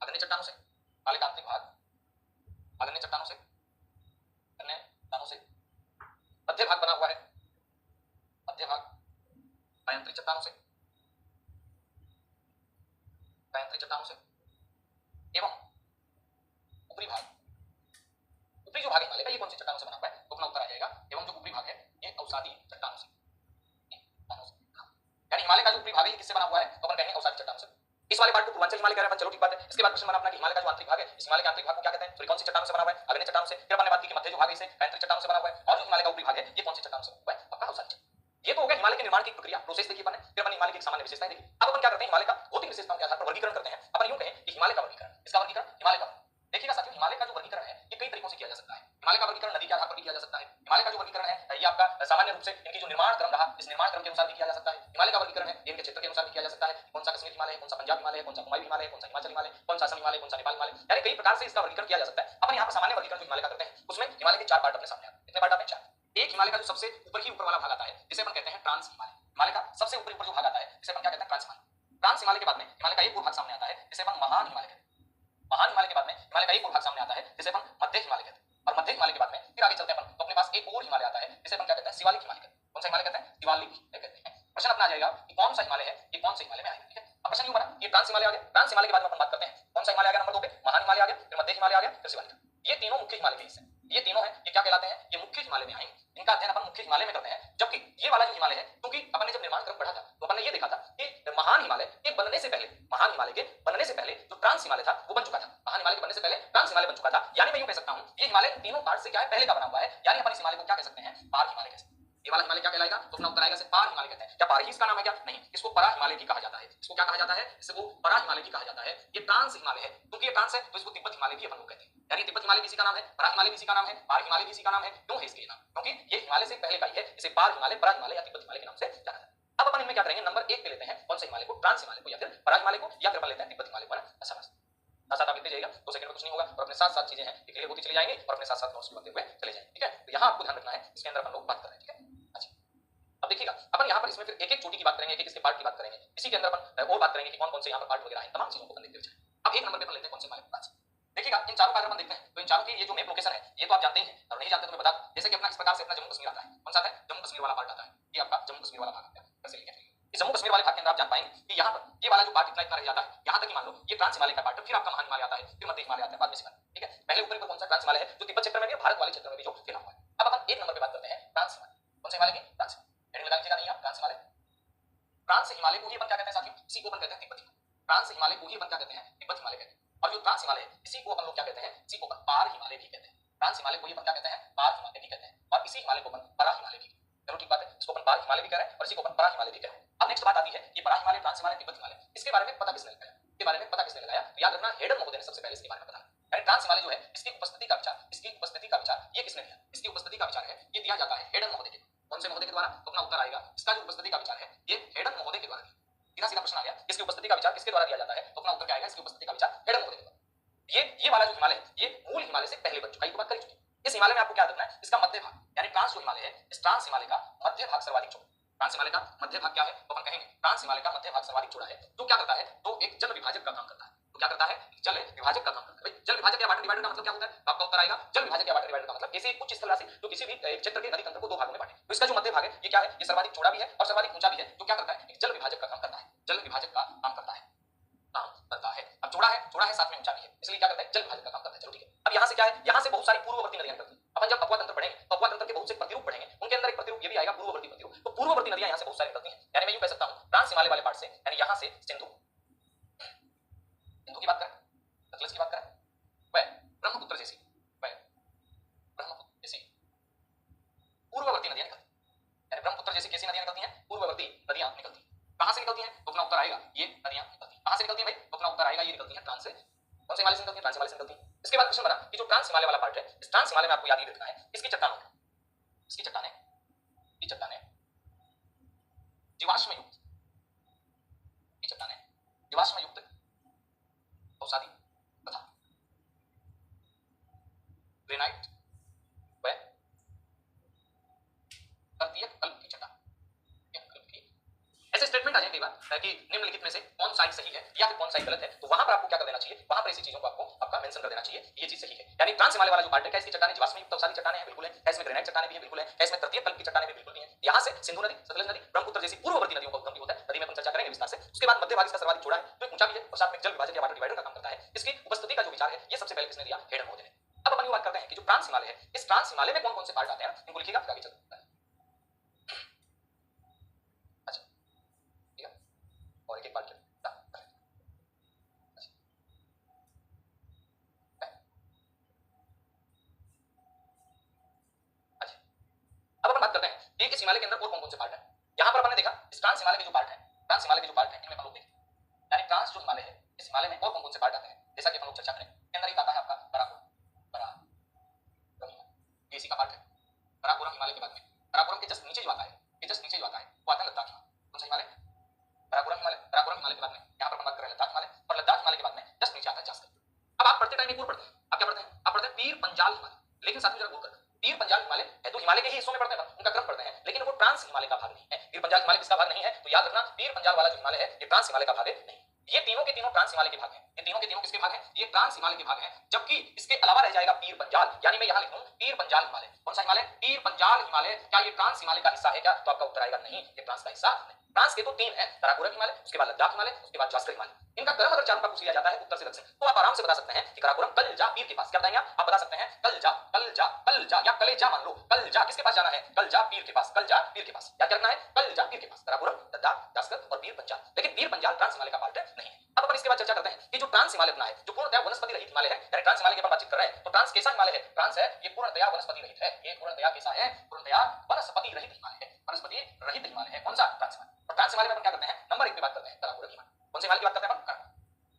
अग्नि चट्टानों से, हिमालय का आंतरिक भाग अग्नि चट्टानों से, अग्नि चट्टानों से, मध्य भाग बना हुआ है, मध्य भाग अयंत्रिक चट्टानों से, अयंत्रिक चट्टानों से, एवं ऊपरी भाग, ऊपरी जो भाग है हिमालय का ये कौन सी चट्टानों से बना हुआ है, तो अपना उत्तर आ जाएगा एवं जो ऊपरी भाग है ये अवसादी चट्टानों से, यानी हिमालय का जो ऊपरी भाग है ये किससे बना हुआ है, तो अपन कहेंगे अवसादी चट्टानों से। इस वाले पार्ट को पूर्वांचल हिमालय कह रहे हैं, चलो ठीक बात है। इसके बाद प्रश्न बना अपना कि हिमालय का जो आंतरिक भाग है, इस हिमालय के आंतरिक भाग को क्या कहते हैं, तो कौन सी चट्टानों से बना हुआ है, अग्नि चट्टानों से। फिर अपन ने बात की कि मध्य जो भाग है इसे अयंत्रिक चट्टानों से बना हुआ है, और जो हिमालय का ऊपरी भाग है ये कौन सी चट्टानों से बना हुआ है, आपका अवसादी। ये तो हो गया हिमालय के निर्माण की प्रक्रिया, प्रोसेस देखी अपन ने। फिर अपन हिमालय की सामान्य विशेषताएं देखी। अब अपन क्या करते हैं, हिमालय का भौतिक विशेषताओं के आधार पर वर्गीकरण करते हैं। अपन यूं कहें कि हिमालय का वर्गीकरण, इसका वर्गीकरण, हिमालय का, देखिएगा साथियों हिमालय का जो वर्गीकरण है ये कई तरीकों से किया जा सकता है। हिमालय का वर्गीकरण नदी के आधार पर भी किया जा सकता है। हिमालय का जो वर्गीकरण है ये आपका सामान्य रूप से इनकी जो निर्माण क्रम रहा इस निर्माण क्रम के अनुसार भी किया जा सकता है। हिमालय का वर्गीकरण है इनके क्षेत्र के अनुसार भी किया जा सकता है, कौन सा कश्मीर हिमालय है, कौन सा पंजाब हिमालय है, कौन सा कुमायूं हिमालय है, कौन सा हिमाचल हिमालय, कौन सा असम हिमालय, कौन सा नेपाल हिमालय, यानी कई प्रकार से इसका वर्गीकरण किया जा सकता है। अपन यहाँ पर सामान्य वर्गीकरण जो हिमालय का करते हैं उसमें हिमालय के 4 पार्ट अपने सामने आते हैं। कितने पार्ट आते हैं, 4। एक हिमालय का जो सबसे ऊपर ही ऊपर वाला भाग आता है जिसे अपन कहते हैं ट्रांस हिमालय। हिमालय का सबसे ऊपर ऊपर जो भाग आता है जिसे अपन क्या कहते हैं, ट्रांस हिमालय। ट्रांस हिमालय के बाद में हिमालय का एक और भाग सामने आता है जिसे अपन महान हिमालय कहते हैं। महान हिमालय के बाद में हिमालय का एक और भाग सामने आता है जिसे अपन मध्य हिमालय कहते हैं। और मध्य हिमालय के बाद में फिर आगे चलते हैं अपन तो अपने पास एक और हिमालय आता है जिसे अपन क्या कहते हैं, शिवालिक हिमालय कहते हैं। कौन सा हिमालय कहते हैं, शिवालिक कहते हैं। प्रश्न अपना आ जाएगा कि कौन सा हिमालय है, ये कौन सा हिमालय में आएगा, ठीक है। अब प्रश्न यूं बना, ये ट्रांस हिमालय आ गया। ट्रांस हिमालय के बाद में अपन बात करते हैं कौन सा हिमालय आ गया, नंबर 2 पे महान हिमालय आ गया, फिर मध्य हिमालय आ गया, फिर शिवालिक। ये तीनों मुख्य हिमालय के हिस्से, ये तीनों हैं, ये क्या कहलाते हैं, ये मुख्य हिमालय में आएंगे। इनका अध्ययन हिमालय में करते हैं, जबकि ये वाला जो हिमालय है, क्योंकि अपन ने जब निर्माण क्रम पढ़ा था तो अपन ने ये देखा था कि महान हिमालय के बनने से पहले, महान हिमालय के बनने से पहले जो ट्रांस हिमालय था वो बन चुका था, महान हिमालय के बनने से पहले ट्रांस हिमालय बन चुका था। यानी मैं यूं कह सकता हूं ये हिमालय इन तीनों पार्ट से क्या है, पहले का बना हुआ है। यानी अपन इस हिमालय को क्या कह सकते हैं, पार हिमालय कह सकते हैं। ये वाला हिमालय क्या कहलाएगा, तो अपना उत्तर आएगा से पार हिमालय कहते हैं। क्या पार ही इसका नाम है क्या, नहीं, इसको परा हिमालय भी कहा जाता है। इसको क्या कहा जाता है, इसको परा हिमालय भी कहा जाता है। ये ट्रांस हिमालय है, क्योंकि ये ट्रांस है तो इसको तिब्बत हिमालय भी अपन लोग कहते हैं। यानी तिब्बत हिमालय भी इसी का नाम है, परा हिमालय भी इसी का नाम है, पार हिमालय भी इसी का नाम है। क्यों है इसके नाम, क्योंकि ये हिमालय से पहले का ही है, इसे पार हिमालय, परा हिमालय या तिब्बत हिमालय के नाम से जाना जाता है। अब अपन इनमें क्या करेंगे, नंबर 1 पे लेते हैं कौन से हिमालय को, ट्रांस हिमालय को या फिर परा हिमालय को, या फिर अपन लेते हैं तिब्बत हिमालय को। ऐसा साथ आप लिखते जाइएगा, 2 सेकंड में कुछ नहीं होगा और अपने साथ चीजें हैं क्लियर होती चली जाएंगी और अपने साथ नोट्स भी बनते हुए चले जाएंगे। ठीक है, तो यहाँ आपको ध्यान रखना है, इसके अंदर अपन लोग बात कर रहे हैं। ठीक है, अच्छा अब देखिएगा अपन यहाँ पर इसमें फिर एक एक चोटी की बात करेंगे, एक एक इसके पार्ट की बात करेंगे, इसी के अंदर अपन और बात करेंगे कि कौन कौन से यहाँ पर पार्ट वगैरह हैं, तमाम चीजों को अपन देखते हुए। अब एक नंबर पे अपन लेते हैं कौन से हिमालय को। देखिएगा इन चारों का अगर अपन देखते हैं तो इन चारों की ये जो मैप लोकेशन है ये तो आप जानते ही हैं, और नहीं जानते तो मैं बता दूं, जैसे कि अपना इस प्रकार से अपना जम्मू कश्मीर आता है, कौन सा आता है, जम्मू कश्मीर वाला पार्ट आता है, ये आपका जम्मू कश्मीर वाला भाग आता है। कैसे लिखें, इस जम्मू कश्मीर वाले भाग के अंदर आप जान पाएंगे कि यहाँ पर ये वाला जो पार्ट इतना इतना रह जाता है, यहाँ तक कि मान लो ये ट्रांस हिमालय का पार्ट है, फिर आपका महान हिमालय आता है, फिर मध्य हिमालय आता है बाद में से। ठीक है, पहले ऊपर कौन सा ट्रांस हिमालय है जो तिब्बत क्षेत्र में भी, भारत वाले क्षेत्र में भी जो फैला हुआ है। अब अपन एक नंबर पे बात करते हैं ट्रांस हिमालय, कौन से हिमालय की, ट्रांस हिमालय लगा लीजिएगा, नहीं आप ट्रांस हिमालय, ट्रांस हिमालय को ही अपन क्या कहते हैं साथियों, इसी को अपन कहते हैं तिब्बत हिमालय। ट्रांस हिमालय को ही अपन क्या कहते हैं, तिब्बत हिमालय कहते हैं। और जो ट्रांस हिमालय है इसी को अपन लोग क्या कहते हैं, इसी को अपन पार हिमालय भी कहते हैं। ट्रांस हिमालय को ही अपन क्या कहते हैं, पार हिमालय भी कहते हैं, और इसी हिमालय को अपन परा हिमालय भी। चलो ठीक बात है, इसको अपन पार हिमालय भी कह रहे हैं और इसी को अपन परा हिमालय भी कह रहे हैं। अब नेक्स्ट बात आती है ये परा हिमालय, ट्रांस हिमालय, तिब्बत हिमालय, इसके बारे में पता किसने लगाया, इसके बारे में पता किसने लगाया, तो याद रखना हेडन महोदय ने सबसे पहले इसके बारे में बताया। यानी ट्रांस हिमालय जो है इसकी उपस्थिति का विचार, इसकी उपस्थिति का विचार ये किसने दिया, इसकी उपस्थिति का विचार है ये दिया जाता है हेडन महोदय के। कौन से महोदय के द्वारा, तो अपना उत्तर आएगा इसका जो उपस्थिति का विचार है ये हेडन महोदय के द्वारा। सीधा सीधा प्रश्न आ गया, इसकी उपस्थिति का विचार किसके द्वारा दिया जाता है, तो अपना उत्तर क्या आएगा, इसकी उपस्थिति का विचार हेडन महोदय के द्वारा। ये वाला जो हिमालय ये मूल हिमालय से पहले बन चुका है, ये बात कर चुके। इस हिमालय में आपको क्या रखना है, इसका मध्य भाग, यानी ट्रांस जो हिमालय है इस ट्रांस हिमालय का मध्य भाग सर्वाधिक चौड़ा। ट्रांस हिमालय का मध्य भाग क्या है, तो अपन कहेंगे ट्रांस हिमालय का मध्य भाग सर्वाधिक चौड़ा है। तो क्या करता है, तो एक जल विभाजक का काम करता है। तो क्या करता है, जल विभाजक का काम करता है। जल विभाजक या वाटर डिवाइडर का मतलब क्या होता है, आपका उत्तर आएगा जल विभाजक या वाटर डिवाइडर का मतलब ऐसे कुछ इस तरह से जो किसी भी एक क्षेत्र के नदी तंत्र को 2 भागों में बांटे। तो इसका जो मध्य भाग है ये क्या है, ये सर्वाधिक चौड़ा भी है और सर्वाधिक ऊंचा भी है। तो क्या करता है, एक जल विभाजक का काम करता है, जल विभाजक का काम करता है, काम करता है। अब चौड़ा है साथ में ऊंचा भी है, इसलिए क्या करता है, जल विभाजक का काम करता है। चलो ठीक है, अब यहाँ से क्या है, यहाँ से बहुत सारी पूर्ववर्ती नदियां निकलती हैं। अपन जब अपवा तंत्र पढ़ेंगे तो अपवा तंत्र के बहुत से प्रतिरूप पढ़ेंगे, उनके अंदर एक प्रतिरूप ये भी आएगा पूर्ववर्ती प्रतिरूप। तो पूर्ववर्ती नदियां यहाँ से बहुत सारी निकलती हैं। यानी मैं यूं कह सकता हूं ट्रांस हिमालय वाले पार्ट से, यानी यहाँ से सिंधु, सिंधु की बात करें, सतलज की बात करें, वह ब्रह्मपुत्र जैसी, वह ब्रह्मपुत्र जैसी पूर्ववर्ती नदियां निकलती हैं। यानी ब्रह्मपुत्र जैसी कैसी नदियां निकलती हैं, पूर्ववर्ती नदियां निकलती हैं। कहां से निकलती हैं, तो अपना उत्तर आएगा ये नदियां निकलती हैं। कहां से निकलती हैं भाई, तो अपना उत्तर आएगा ये निकलती हैं ट्रांस से। कौन से हिमालय से निकलती हैं, ट्रांस हिमालय से निकलती हैं। इसके बाद क्वेश्चन बना कि जो ट्रांस हिमालय वाला पार्ट है इस ट्रांस हिमालय में आपको याद ही रखना है इसकी चट्टानों, इसकी चट्टानें, ये चट्टानें जीवाश्म युक्त, ये चट्टानें जीवाश्म युक्त अवसादी तथा ग्रेनाइट व तृतीयक कल्प की चट्टान, ऐसे स्टेटमेंट आ जाए कई बार कि निम्नलिखित में से कौन साइड सही है या फिर कौन साइड गलत है, तो वहां पर आपको क्या कर देना चाहिए, वहां पर ऐसी चीजों को आपको आपका मेंशन कर देना चाहिए ये चीज सही है। यानी ट्रांस हिमालय वाला जो पार्ट है क्या इसकी चट्टानें जीवाश्म युक्त अवसादी चट्टानें हैं, बिल्कुल है। क्या इसमें ग्रेनाइट चट्टानें भी है, बिल्कुल है। क्या इसमें तृतीय कल्प की चट्टानें भी बिल्कुल नहीं है। यहाँ से सिंधु नदी, सतलज नदी, ब्रह्मपुत्र जैसी पूर्ववर्ती नदियों का उद्गम भी होता है, नदी में अपन चर्चा करेंगे विस्तार से। उसके बाद मध्य भाग इसका सर्वाधिक चौड़ा है, तो ऊंचा भी है और साथ में जल विभाजक या वाटर डिवाइडर का काम करता है। इसकी उपस्थिति का जो विचार है ये सबसे पहले किसने दिया, हेडन महोदय ने। अब अपन बात करते हैं कि जो ट्रांस हिमालय है इस ट्रांस हिमालय में कौन कौन से पार्ट आते हैं, इनको लिखिएगा फिर आगे चलते हैं। अच्छा ठीक है, और एक एक पार्ट अब अपन बात करते हैं कि इस हिमालय के अंदर और कौन कौन से पार्ट है। यहां पर अपन ने देखा इस ट्रांस हिमालय के जो पार्ट है, ट्रांस हिमालय के जो पार्ट है इनमें अपन लोग देखें, यानी ट्रांस जो हिमालय है इस हिमालय में और कौन कौन से पार्ट आते हैं, जैसा कि अपन लोग चर्चा करें के अंदर एक आता है आपका काराकोरम, ये इसी का पार्ट है। काराकोरम हिमालय के बाद में काराकोरम के जस्ट नीचे जो आता है, ये जस्ट नीचे जो आता है वो आता है लद्दाख हिमालय। कौन सा हिमालय, काराकोरम हिमालय। काराकोरम हिमालय के बाद में यहां पर अपन बात कर रहे हैं लद्दाख हिमालय, और लद्दाख हिमालय के बाद में जस्ट नीचे आता है जास्कर। अब आप पढ़ते टाइम एक और पढ़ते हैं, आप क्या पढ़ते हैं, आप पढ़ते हैं पीर पंजाल हिमालय। लेकिन साथियों जरा गौर करें, पीर पंजाल हिमालय है तो हिमालय के ही हिस्सों में पढ़ते हैं, उनका क्रम पढ़ते हैं, लेकिन वो ट्रांस हिमालय का भाग नहीं है। पीर पंजाल हिमालय किसका भाग नहीं है, तो याद रखना पीर पंजाल वाला जो हिमालय है ये ट्रांस हिमालय का भाग नहीं। ये तीनों के तीनों ट्रांस हिमालय के भाग हैं, ये तीनों के तीनों किसके भाग हैं, ये ट्रांस हिमालय के भाग हैं। जबकि इसके अलावा रह जाएगा पीर पंजाल, यानी मैं यहां लिख दूं पीर पंजाल हिमालय। कौन सा हिमालय, पीर पंजाल हिमालय। क्या ये ट्रांस हिमालय का हिस्सा है क्या, तो आपका उत्तर आएगा नहीं, ये ट्रांस का हिस्सा नहीं। फ्रांस के तो 3 हैं, कराकोरम हिमालय, उसके बाद लद्दाख हिमालय, उसके बाद जास्कर हिमालय। इनका क्रम अगर चारों का पूछ लिया जाता है उत्तर से दक्षिण, तो आप आराम से बता सकते हैं कि कराकोरम कलजा पीर के पास। क्या बताएंगे आप बता सकते हैं कलजा कलजा कलजा या कलेजा, मान लो कलजा किसके पास जाना है, कलजा पीर के पास, कलजा पीर के पास। क्या करना है, कलजा पीर के पास, कराकोरम, लद्दाख, जास्कर और पीर पंजाल। लेकिन पीर पंजाल ट्रांस हिमालय का पार्ट नहीं है। अब अपन इसके बाद चर्चा करते हैं कि जो ट्रांस हिमालय अपना है, जो पूर्णतया वनस्पति रहित हिमालय है, यानी ट्रांस हिमालय की बातचीत कर रहे हैं, तो ट्रांस कैसा हिमालय है, ट्रांस है ये पूर्णतया वनस्पति रहित है, ये पूर्णतया कैसा है, पूर्णतया वनस्पति रहित हिमालय है, वनस्पति रहित हिमालय है। कौन सा, ट्रांस हिमालय। और ट्रांस हिमालय में अपन क्या करते हैं, नंबर 1 पे बात करते हैं कराकोरम हिमालय। कौन से हिमालय की बात करते हैं अपन,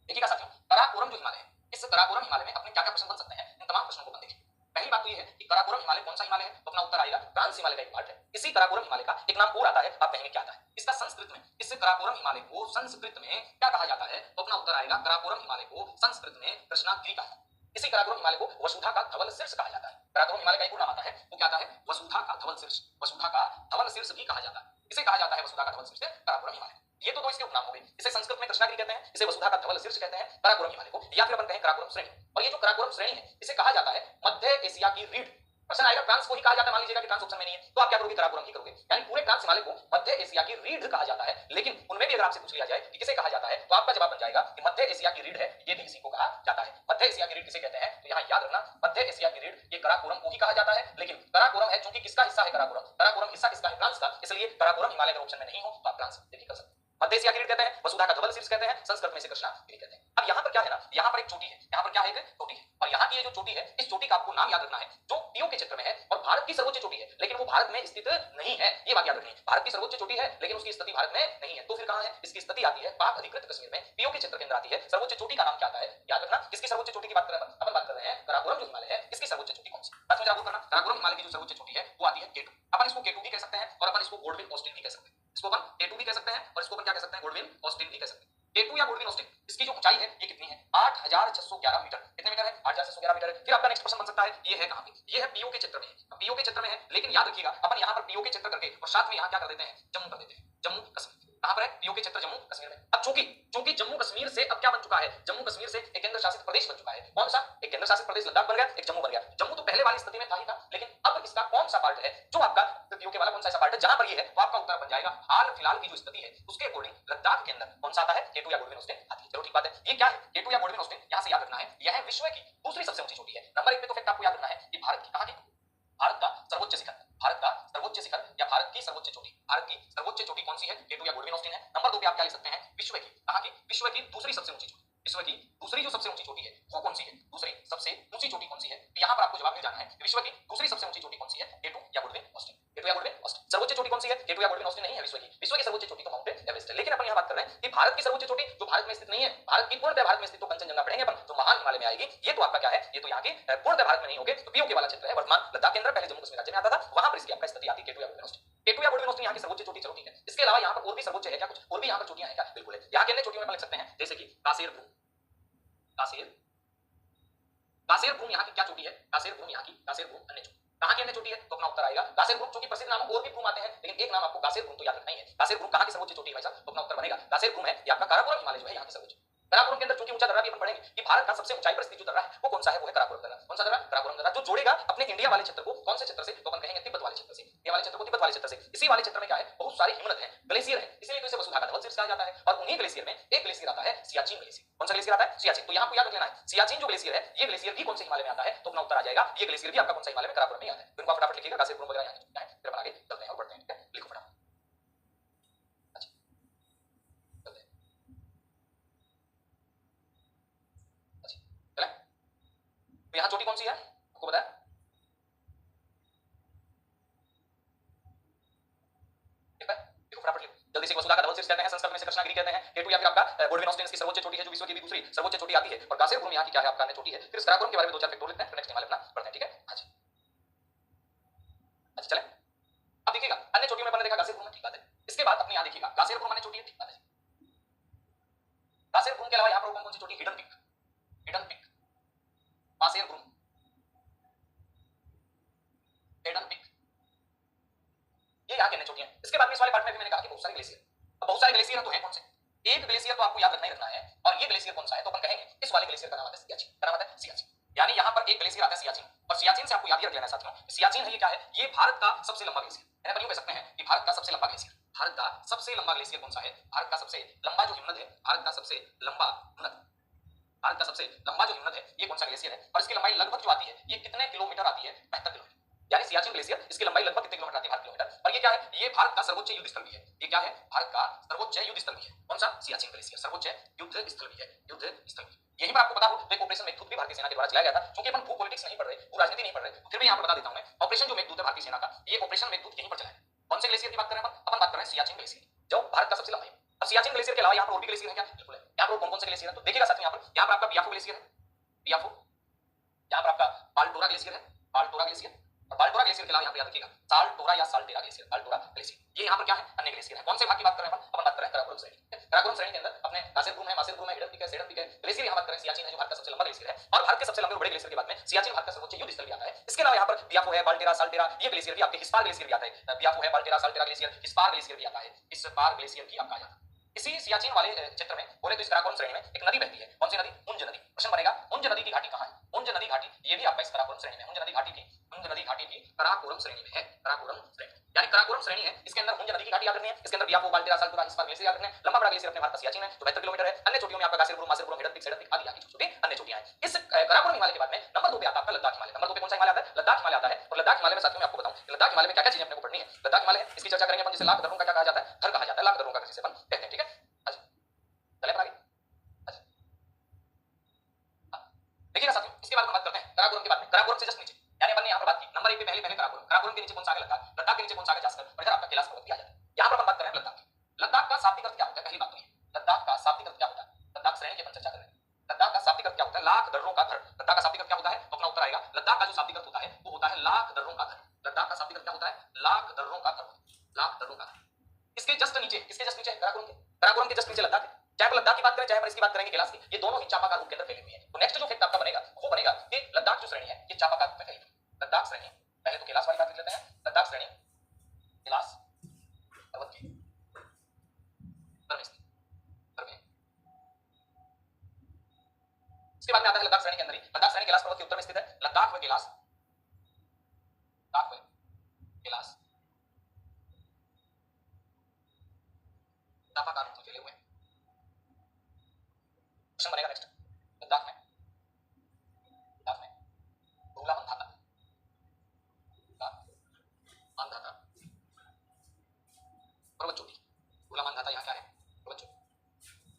देखिएगा साथियों, कराकोरम जो हिमालय है, इस कराकोरम हिमालय में अपने क्या क्या प्रश्न बन सकते हैं, इन तमाम प्रश्नों को अपन देखिए। पहली बात तो ये है कि कराकोरम हिमालय कौन सा हिमालय है, तो अपना उत्तर आएगा ट्रांस हिमालय का एक पार्ट है। इसी कराकोरम हिमालय का एक नाम और आता है, आप कहेंगे क्या आता है इसका संस्कृत में, इस कराकोरम हिमालय को संस्कृत में क्या कहा जाता है, तो अपना उत्तर आएगा कराकोरम हिमालय को संस्कृत में कृष्णागिरि कहा जाता है। इसी कराकोरम हिमालय को वसुधा का धवल शीर्ष कहा जाता है। कराकोरम हिमालय का एक और नाम आता है, वो क्या आता है, वसुधा का धवल शीर्ष, वसुधा का धवल शीर्ष भी कहा जाता है। इसे कहा जाता है वसुधा का धवल शीर्ष कराकोरम हिमालय। ये तो इसके उपनाम हो गए। इसे संस्कृत में कृष्णागिरि कहते हैं, इसे वसुधा का धवल शीर्ष कहते हैं कराकोरम हिमालय को, या फिर अपन कहें कराकोरम श्रेणी। और ये जो कराकोरम श्रेणी है, इसे कहा जाता है मध्य एशिया की रीढ़। प्रश्न आएगा ट्रांस को ही कहा जाता है, मान लीजिएगा कि ट्रांस ऑप्शन में नहीं है, तो आप क्या करोगे, कराकोरम ही करोगे। यानी पूरे ट्रांस हिमालय को मध्य एशिया की रीढ़ कहा जाता है। लेकिन उनमें भी अगर आपसे पूछ लिया जाए कि किसे कहा जाता है, तो आपका जवाब बन जाएगा कि मध्य एशिया की रीढ़ है, ये भी इसी को कहा जाता है। मध्य एशिया की रीढ़ किसे कहते हैं, तो यहाँ याद रखना, मध्य एशिया की रीढ़ ये कराकोरम को ही कहा जाता है। लेकिन कराकोरम है चूंकि किसका हिस्सा है, कराकोरम, कराकोरम हिस्सा किसका है, ट्रांस का, इसलिए कराकोरम हिमालय अगर ऑप्शन में नहीं हो तो आप ट्रांस देखिए कर सकते हैं। मध्य एशिया की रीढ़ कहते हैं, वसुधा का धवल शीर्ष कहते हैं, संस्कृत में इसे कृष्णागिरि कहते हैं। अब यहाँ पर क्या है ना, यहाँ पर एक चोटी है, यहाँ पर क्या है, एक चोटी है, और यहाँ की ये जो चोटी है, इस चोटी का आपको नाम याद रखना है, जो पीओ के क्षेत्र में है और भारत की सर्वोच्च चोटी है, लेकिन वो भारत में स्थित नहीं है, ये बात याद रखनी है। भारत की सर्वोच्च चोटी है लेकिन उसकी स्थिति भारत में नहीं है, तो फिर कहां है, इसकी स्थिति आती है पाक अधिकृत कश्मीर में, पीओ के क्षेत्र के अंदर आती है। सर्वोच्च चोटी का नाम क्या आता है, याद रखना। किसकी सर्वोच्च चोटी की बात कर रहे हैं अपन, बात कर रहे हैं कराकोरम जो हिमालय है, इसकी सर्वोच्च चोटी कौन सी, बस मुझे आपको करना, कराकोरम हिमालय की जो सर्वोच्च चोटी है वो आती है केटू। अपन इसको केटू भी कह सकते हैं और अपन इसको गोल्डविन ऑस्टिन भी कह सकते हैं। इसको अपन केटू भी कह सकते हैं और इसको अपन क्या कह सकते हैं, गोल्डविन ऑस्टिन भी कह सकते हैं। केटू या गोल्डविन ऑस्टिन, इसकी जो ऊंचाई है ये कितनी है, 8611 मीटर। कितने मीटर है, 8611 मीटर है। फिर आपका नेक्स्ट प्रश्न बन सकता है, ये है कहां पे, ये है पीओ के क्षेत्र में है, पीओ के क्षेत्र में है। लेकिन याद रखिएगा अपन यहां पर पीओ के क्षेत्र करके और साथ में यहां क्या कर देते हैं, जम्मू कर देते हैं, जम्मू कश्मीर। कहां पर है, पीओ के क्षेत्र जम्मू कश्मीर में। अब चूंकि जम्मू कश्मीर से अब क्या बन चुका है, जम्मू कश्मीर से एक केंद्र शासित प्रदेश बन चुका है। कौन सा, एक केंद्र शासित प्रदेश लद्दाख बन गया, एक जम्मू बन गया। जम्मू तो पहले वाली स्थिति में था ही था, लेकिन अब इसका कौन सा पार्ट है, जो आपका पीओ के वाला कौन सा ऐसा पार्ट है जहां पर ये है, तो आपका उत्तर बन जाएगा हाल फिलहाल की जो स्थिति है उसके अकॉर्डिंग लद्दाख के अंदर कौन सा आता है, केटू या गोल्डविन ऑस्टिन आती है। चलो ठीक बात है, ये क्या है, केटू या गोल्डविन ऑस्टिन, यहां से याद रखना है यह विश्व की दूसरी सबसे ऊंची चोटी है। नंबर 1 पे तो फैक्ट आपको याद रखना है कि भारत की कहां की, भारत का सर्वोच्च शिखर, भारत का सर्वोच्च शिखर या भारत की सर्वोच्च चोटी, भारत की सर्वोच्च चोटी कौन सी है, केटू या गोल्डविन ऑस्टिन है। नंबर 2 पे आप क्या लिख सकते हैं, विश्व की, कहां की, विश्व की दूसरी सबसे ऊंची चोटी, विश्व की दूसरी जो सबसे ऊंची चोटी है वो कौन सी है, दूसरी सबसे ऊंची चोटी कौन सी है, तो यहां पर आपको जवाब मिल जाना है विश्व की दूसरी सबसे ऊंची चोटी कौन सी है, केटू या गोल्डविन ऑस्टिन, केटू या गोल्डविन ऑस्टिन। सर्वोच्च चोटी कौन सी है, केटू या गोल्डविन ऑस्टिन नहीं है विश्व की, विश्व की सर्वोच्च चोटी तो माउंट एवरेस्ट है। लेकिन अपन यहां बात कर रहे हैं कि भारत की सर्वोच्च चोटी जो भारत में स्थित नहीं है, भारत की पूर्णतः भारत में स्थित तो कंचनजंगा पढ़ेंगे अपन, जो महान हिमालय में आएगी, ये तो आपका क्या है, ये तो यहाँ की पूर्णतः भारत में नहीं होगी, तो पीओ के वाला क्षेत्र है, वर्तमान लद्दाख के अंदर, पहले जम्मू कश्मीर राज्य में आता था, वहां पर इसकी आपका स्थिति आती है केटू या गोल्डविन ऑस्टिन। केटू या गोल्डविन ऑस्टिन यहाँ की सर्वोच्च चोटी, चलो ठीक है। इसके अलावा यहाँ पर और भी सर्वोच्च है क्या, कुछ और भी यहाँ पर चोटियां हैं क्या, बिल्कुल है। यहाँ के अन्य चोटियों में लिख सकते हैं जैसे कि कासेर भूम, कासेर, कासेर भूम यहाँ की क्या चोटी है, कासेर भूम यहाँ की, कासेर भूम अन्य चोटी, कहाँ की अन्य चोटी है, तो अपना उत्तर आएगा कासेर भूम। चूंकि प्रसिद्ध नाम और भी भूम आते हैं, लेकिन एक नाम आपको कासेर भूम तो याद रखना ही है। कासेर भूम कहाँ की सर्वोच्च चोटी है भाई साहब, तो अपना उत्तर बनेगा कासेर भूम है, ये आपका काराकोरम हिमालय जो है यहाँ की सर्वोच्च। काराकोरम के अंदर चूंकि ऊंचा दर्रा भी अपन पढ़ेंगे कि भारत का सबसे ऊंचाई पर स्थित जो दर्रा है वो कौन सा है, वो है काराकोरम दर्रा। कौन सा दर्रा, काराकोरम दर्रा, जो जोड़ेगा अपने इंडिया वाले क्षेत्र को कौन से क्षेत्र से, तो अपन कहेंगे तिब्बत वाले क्षेत्र से, ये वाले क्षेत्र को तिब्बत वाले क्षेत्र से। इसी वाले क्षेत्र में क्या है, बहुत सारे हिमनद हैं, ग्लेशियर है, इसलिए तो इसे वसुधा का धवल शीर्ष कहा जाता है। और उन्हीं ग्लेशियर में एक ग्लेशियर आता है सियाचिन ग्लेशियर। कौन सा ग्लेशियर आता है, सियाचिन। तो यहाँ को याद रख लेना है, सियाचिन जो ग्लेशियर है ये ग्लेशियर भी कौन से हिमालय में आता है, तो अपना उत्तर आ जाएगा ये ग्लेशियर भी आपका कौन सा हिमालय में, काराकोरम में आता है। इनको फटाफट लिखिएगा, कासेर भूम वगैरह यहाँ है, फिर अपन आगे चलते हैं और बढ़ते हैं, लिखो फटाफट। अच्छा चलते हैं, अच्छा चलें। तो यहाँ चोटी कौन सी है आपको बताया, देखो फटाफट लिखो जल्दी से। वसुधा का धवल शीर्ष कहते हैं, संस्कृत में इसे कृष्णागिरि कहते हैं। केटू या फिर आपका गोल्डविन ऑस्टिन इसकी सर्वोच्च चोटी है, जो विश्व की भी दूसरी सर्वोच्च चोटी आती है। और कासेर भूम यहाँ की क्या है, आपका अन्य चोटी है। फिर इस काराकोरम के बारे में दो चार फैक्ट और लिखते हैं, फिर नेक्स्ट हिमालय अपना पढ़ते हैं, ठीक है। अच्छा अच्छा चलें। अब देखिएगा अन्य चोटियों में अपन ने देखा कासेर भूम, ठीक बात है। इसके बाद अपने यहाँ देखिएगा कासेर भूम अन्य चोटी है, ठीक बात है। कासेर भूम के अलावा यहाँ पर कौन सी चोटी, hidden pick, hidden pick, कासेर Bhoom, hidden pick, ये यहाँ के अन्य चोटियां। इसके बाद में इस वाले पार्ट में भी मैंने कहा कि बहुत सारे ग्लेशियर, अब बहुत सारे ग्लेशियर तो हैं कौन से, एक ग्लेशियर तो आपको याद रखना ही रखना है, और ये ग्लेशियर कौन सा है, तो अपन कहेंगे इस वाले ग्लेशियर का नाम आता है सियाचिन। क्या नाम आता है, सियाचिन। यानी यहाँ पर एक ग्लेशियर आता है सियाचिन, और सियाचिन से आपको याद रख लेना है साथियों, सियाचिन है ये क्या है, ये भारत का सबसे लंबा ग्लेशियर है, अपन यूं कह सकते हैं कि भारत का सबसे लंबा ग्लेशियर, भारत का सबसे लंबा ग्लेशियर कौन सा है? भारत का सबसे लंबा जो हिमनद है, भारत का सबसे लंबा हिमनद, भारत का सबसे लंबा जो हिमनद है ये कौन सा ग्लेशियर है? और इसकी लंबाई लगभग जो आती है ये कितने किलोमीटर आती है? 75 किलोमीटर। यानी सियाचिन ग्लेशियर, इसकी लंबाई लगभग कितने किलोमीटर आती है? 5 किलोमीटर। और ये क्या है? ये भारत का सर्वोच्च युद्ध स्थल भी है। ये क्या है? भारत का सर्वोच्च युद्ध स्थल भी है। कौन सा? सियाचिन ग्लेशियर सर्वोच्च युद्ध स्थल भी है, युद्ध स्थल भी। यही मैं आपको बता दूं, एक ऑपरेशन मेघदूत भी भारतीय सेना के द्वारा चलाया गया था। क्योंकि अपन भू पॉलिटिक्स नहीं पढ़ रहे, भू राजनीति नहीं पढ़ रहे, तो फिर भी यहां पर बता देता हूं मैं, ऑपरेशन जो मेघदूत है भारतीय सेना का, ये ऑपरेशन मेघदूत यहीं पर चला है। कौन से ग्लेशियर की बात कर रहे हैं अपन? बात कर रहे हैं सियाचिन ग्लेशियर, जो भारत का सबसे लंबा है। अब सियाचिन ग्लेशियर के अलावा यहां पर और भी ग्लेशियर है क्या? बिल्कुल है। यहां पर कौन कौन से ग्लेशियर है तो देखिएगा साथियों, यहां पर आपका बियाफो ग्लेशियर है, बियाफो। यहां पर आपका बाल्टोरा ग्लेशियर है, बाल्टोरा ग्लेशियर। और बाल्टोरा ग्लेशियर के अलावा यहां पर याद रखिएगा साल्टोरा या साल्टेरा ग्लेशियर, बाल्टोरा ग्लेशियर। ये यहां पर क्या है? अन्य ग्लेशियर है। कौन से भाग की बात कर रहे हैं अपन? बात कर रहे हैं कराकोरम श्रेणी। कराकोरम श्रेणी के अंदर अपने कासेरब्रूम है, मासेरब्रूम है, हिडन पीक है, सेडन पीक है, ग्लेशियर यहां बात कर रहे हैं सियाचिन है जो भारत का सबसे लंबा ग्लेशियर है। और भारत के सबसे लंबे और बड़े ग्लेशियर के बाद में सियाचिन भारत का सर्वोच्च युद्ध स्थल भी आता है। इसके अलावा यहां पर बियाफो है, बाल्टेरा, साल्टेरा, ये ग्लेशियर भी आपके हिस्पार ग्लेशियर भी आता है। बियाफो है, बाल्टेरा, साल्टेरा ग्लेशियर, हिस्पार ग्लेशियर भी आता है, हिस्पार ग्लेशियर भी आपका आता है। इसी सियाचिन वाले क्षेत्र में बोले तो इस कराकोरम श्रेणी में एक नदी बहती है। कौन सी नदी? उंज नदी। प्रश्न बनेगा उंज नदी की घाटी कहां है? उंज नदी घाटी ये भी आपका इस कराकोरम श्रेणी में, उंज नदी घाटी भी, उंज नदी घाटी भी कराकोरम श्रेणी में है, कराकोरम श्रेणी। यानी कराकोरम श्रेणी है, इसके अंदर उंज नदी की घाटी याद रखनी है, इसके अंदर बियाफो, बाल्टेरा, साल्टोरा, हिस्पार ग्लेशियर याद रखना है। लंबा बड़ा ग्लेशियर अपने भारत का सियाचिन है जो 72 किलोमीटर है। अन्य चोटियों में आपका कासेरब्रूम, मासेरब्रूम, हिडन पीक, सेडन पीक आदि आदि छोटी अन्य चोटियां हैं। इस कराकोरम हिमालय के बाद में नंबर 2 पे आता है आपका लद्दाख हिमालय। नंबर 2 पे कौन सा हिमालय आता है? लद्दाख हिमालय आता है। और लद्दाख हिमालय में साथियों मैं आपको बताऊं लद्दाख हिमालय में क्या क्या चीजें अपने को पढ़नी है। लद्दाख हिमालय है, इसकी चर्चा करेंगे अपन, जिसे लाख दर्रों का क्या कहा जाता है? घर कहा जाता है, लाख दर्रों का जिसे अपन कहते हैं। ठीक है, अच्छा चले अपन आगे। अच्छा देखिए ना साथियों, इसके बाद बात करते हैं कराकोरम के बाद में, कराकोरम से जस्ट नीचे, यानी अपन ने यहां पर बात की नंबर 1 पे पहले कराकोरम, कराकोरम के नीचे कौन सा आ गया? लद्दाख, लद्दाख के नीचे कौन सा आ गया? जास्कर, और इधर आपका कैलाश पर्वत भी आ जाता है। यहां पर अपन बात कर रहे हैं लद्दाख। लद्दाख का शाब्दिक अर्थ क्या होता है? पहली बात तो ये, लद्दाख का शाब्दिक अर्थ क्या होता है? लद्दाख श्रेणी की अपन चर्चा कर रहे हैं। लद्दाख का शाब्दिक अर्थ क्या होता है? लाख दर्रों का घर। लद्दाख का शाब्दिक अर्थ क्या होता है? तो अपना उत्तर आएगा लद्दाख का जो शाब्दिक अर्थ होता है वो होता है लाख दर्रों का घर। लद्दाख का शाब्दिक अर्थ क्या होता है? लाख दर्रों का घर, लाख दर्रों का घर। इसके जस्ट नीचे, किसके जस्ट नीचे? कराकोरम के, कराकोरम के जस्ट नीचे लद्दाख है। चाहे पर लद्दाख की बात करें, चाहे पर इसकी बात करेंगे कैलाश की, ये दोनों ही चापाकार रूप के अंदर फैले हुए हैं। तो नेक्स्ट जो फैक्ट आपका बनेगा वो बनेगा कि लद्दाख जो श्रेणी है ये चापाकार रूप में फैली है। लद्दाख श्रेणी, पहले तो कैलाश वाली बात कर लेते हैं। लद्दाख श्रेणी कैलाश पर्वत के उत्तर में स्थित, उत्तर में। इसके बाद में आता है लद्दाख श्रेणी के अंदर ही, लद्दाख श्रेणी कैलाश पर्वत के उत्तर में स्थित है। लद्दाख व कैलाश, लद्दाख व कैलाश चापाकार रूप में फैले हुए हैं। क्वेश्चन बनेगा नेक्स्ट, लद्दाख में, लद्दाख में बुगला मंदाता, मंदाता पर्वत चोटी, बुगला मंदाता यहाँ क्या है? पर्वत चोटी।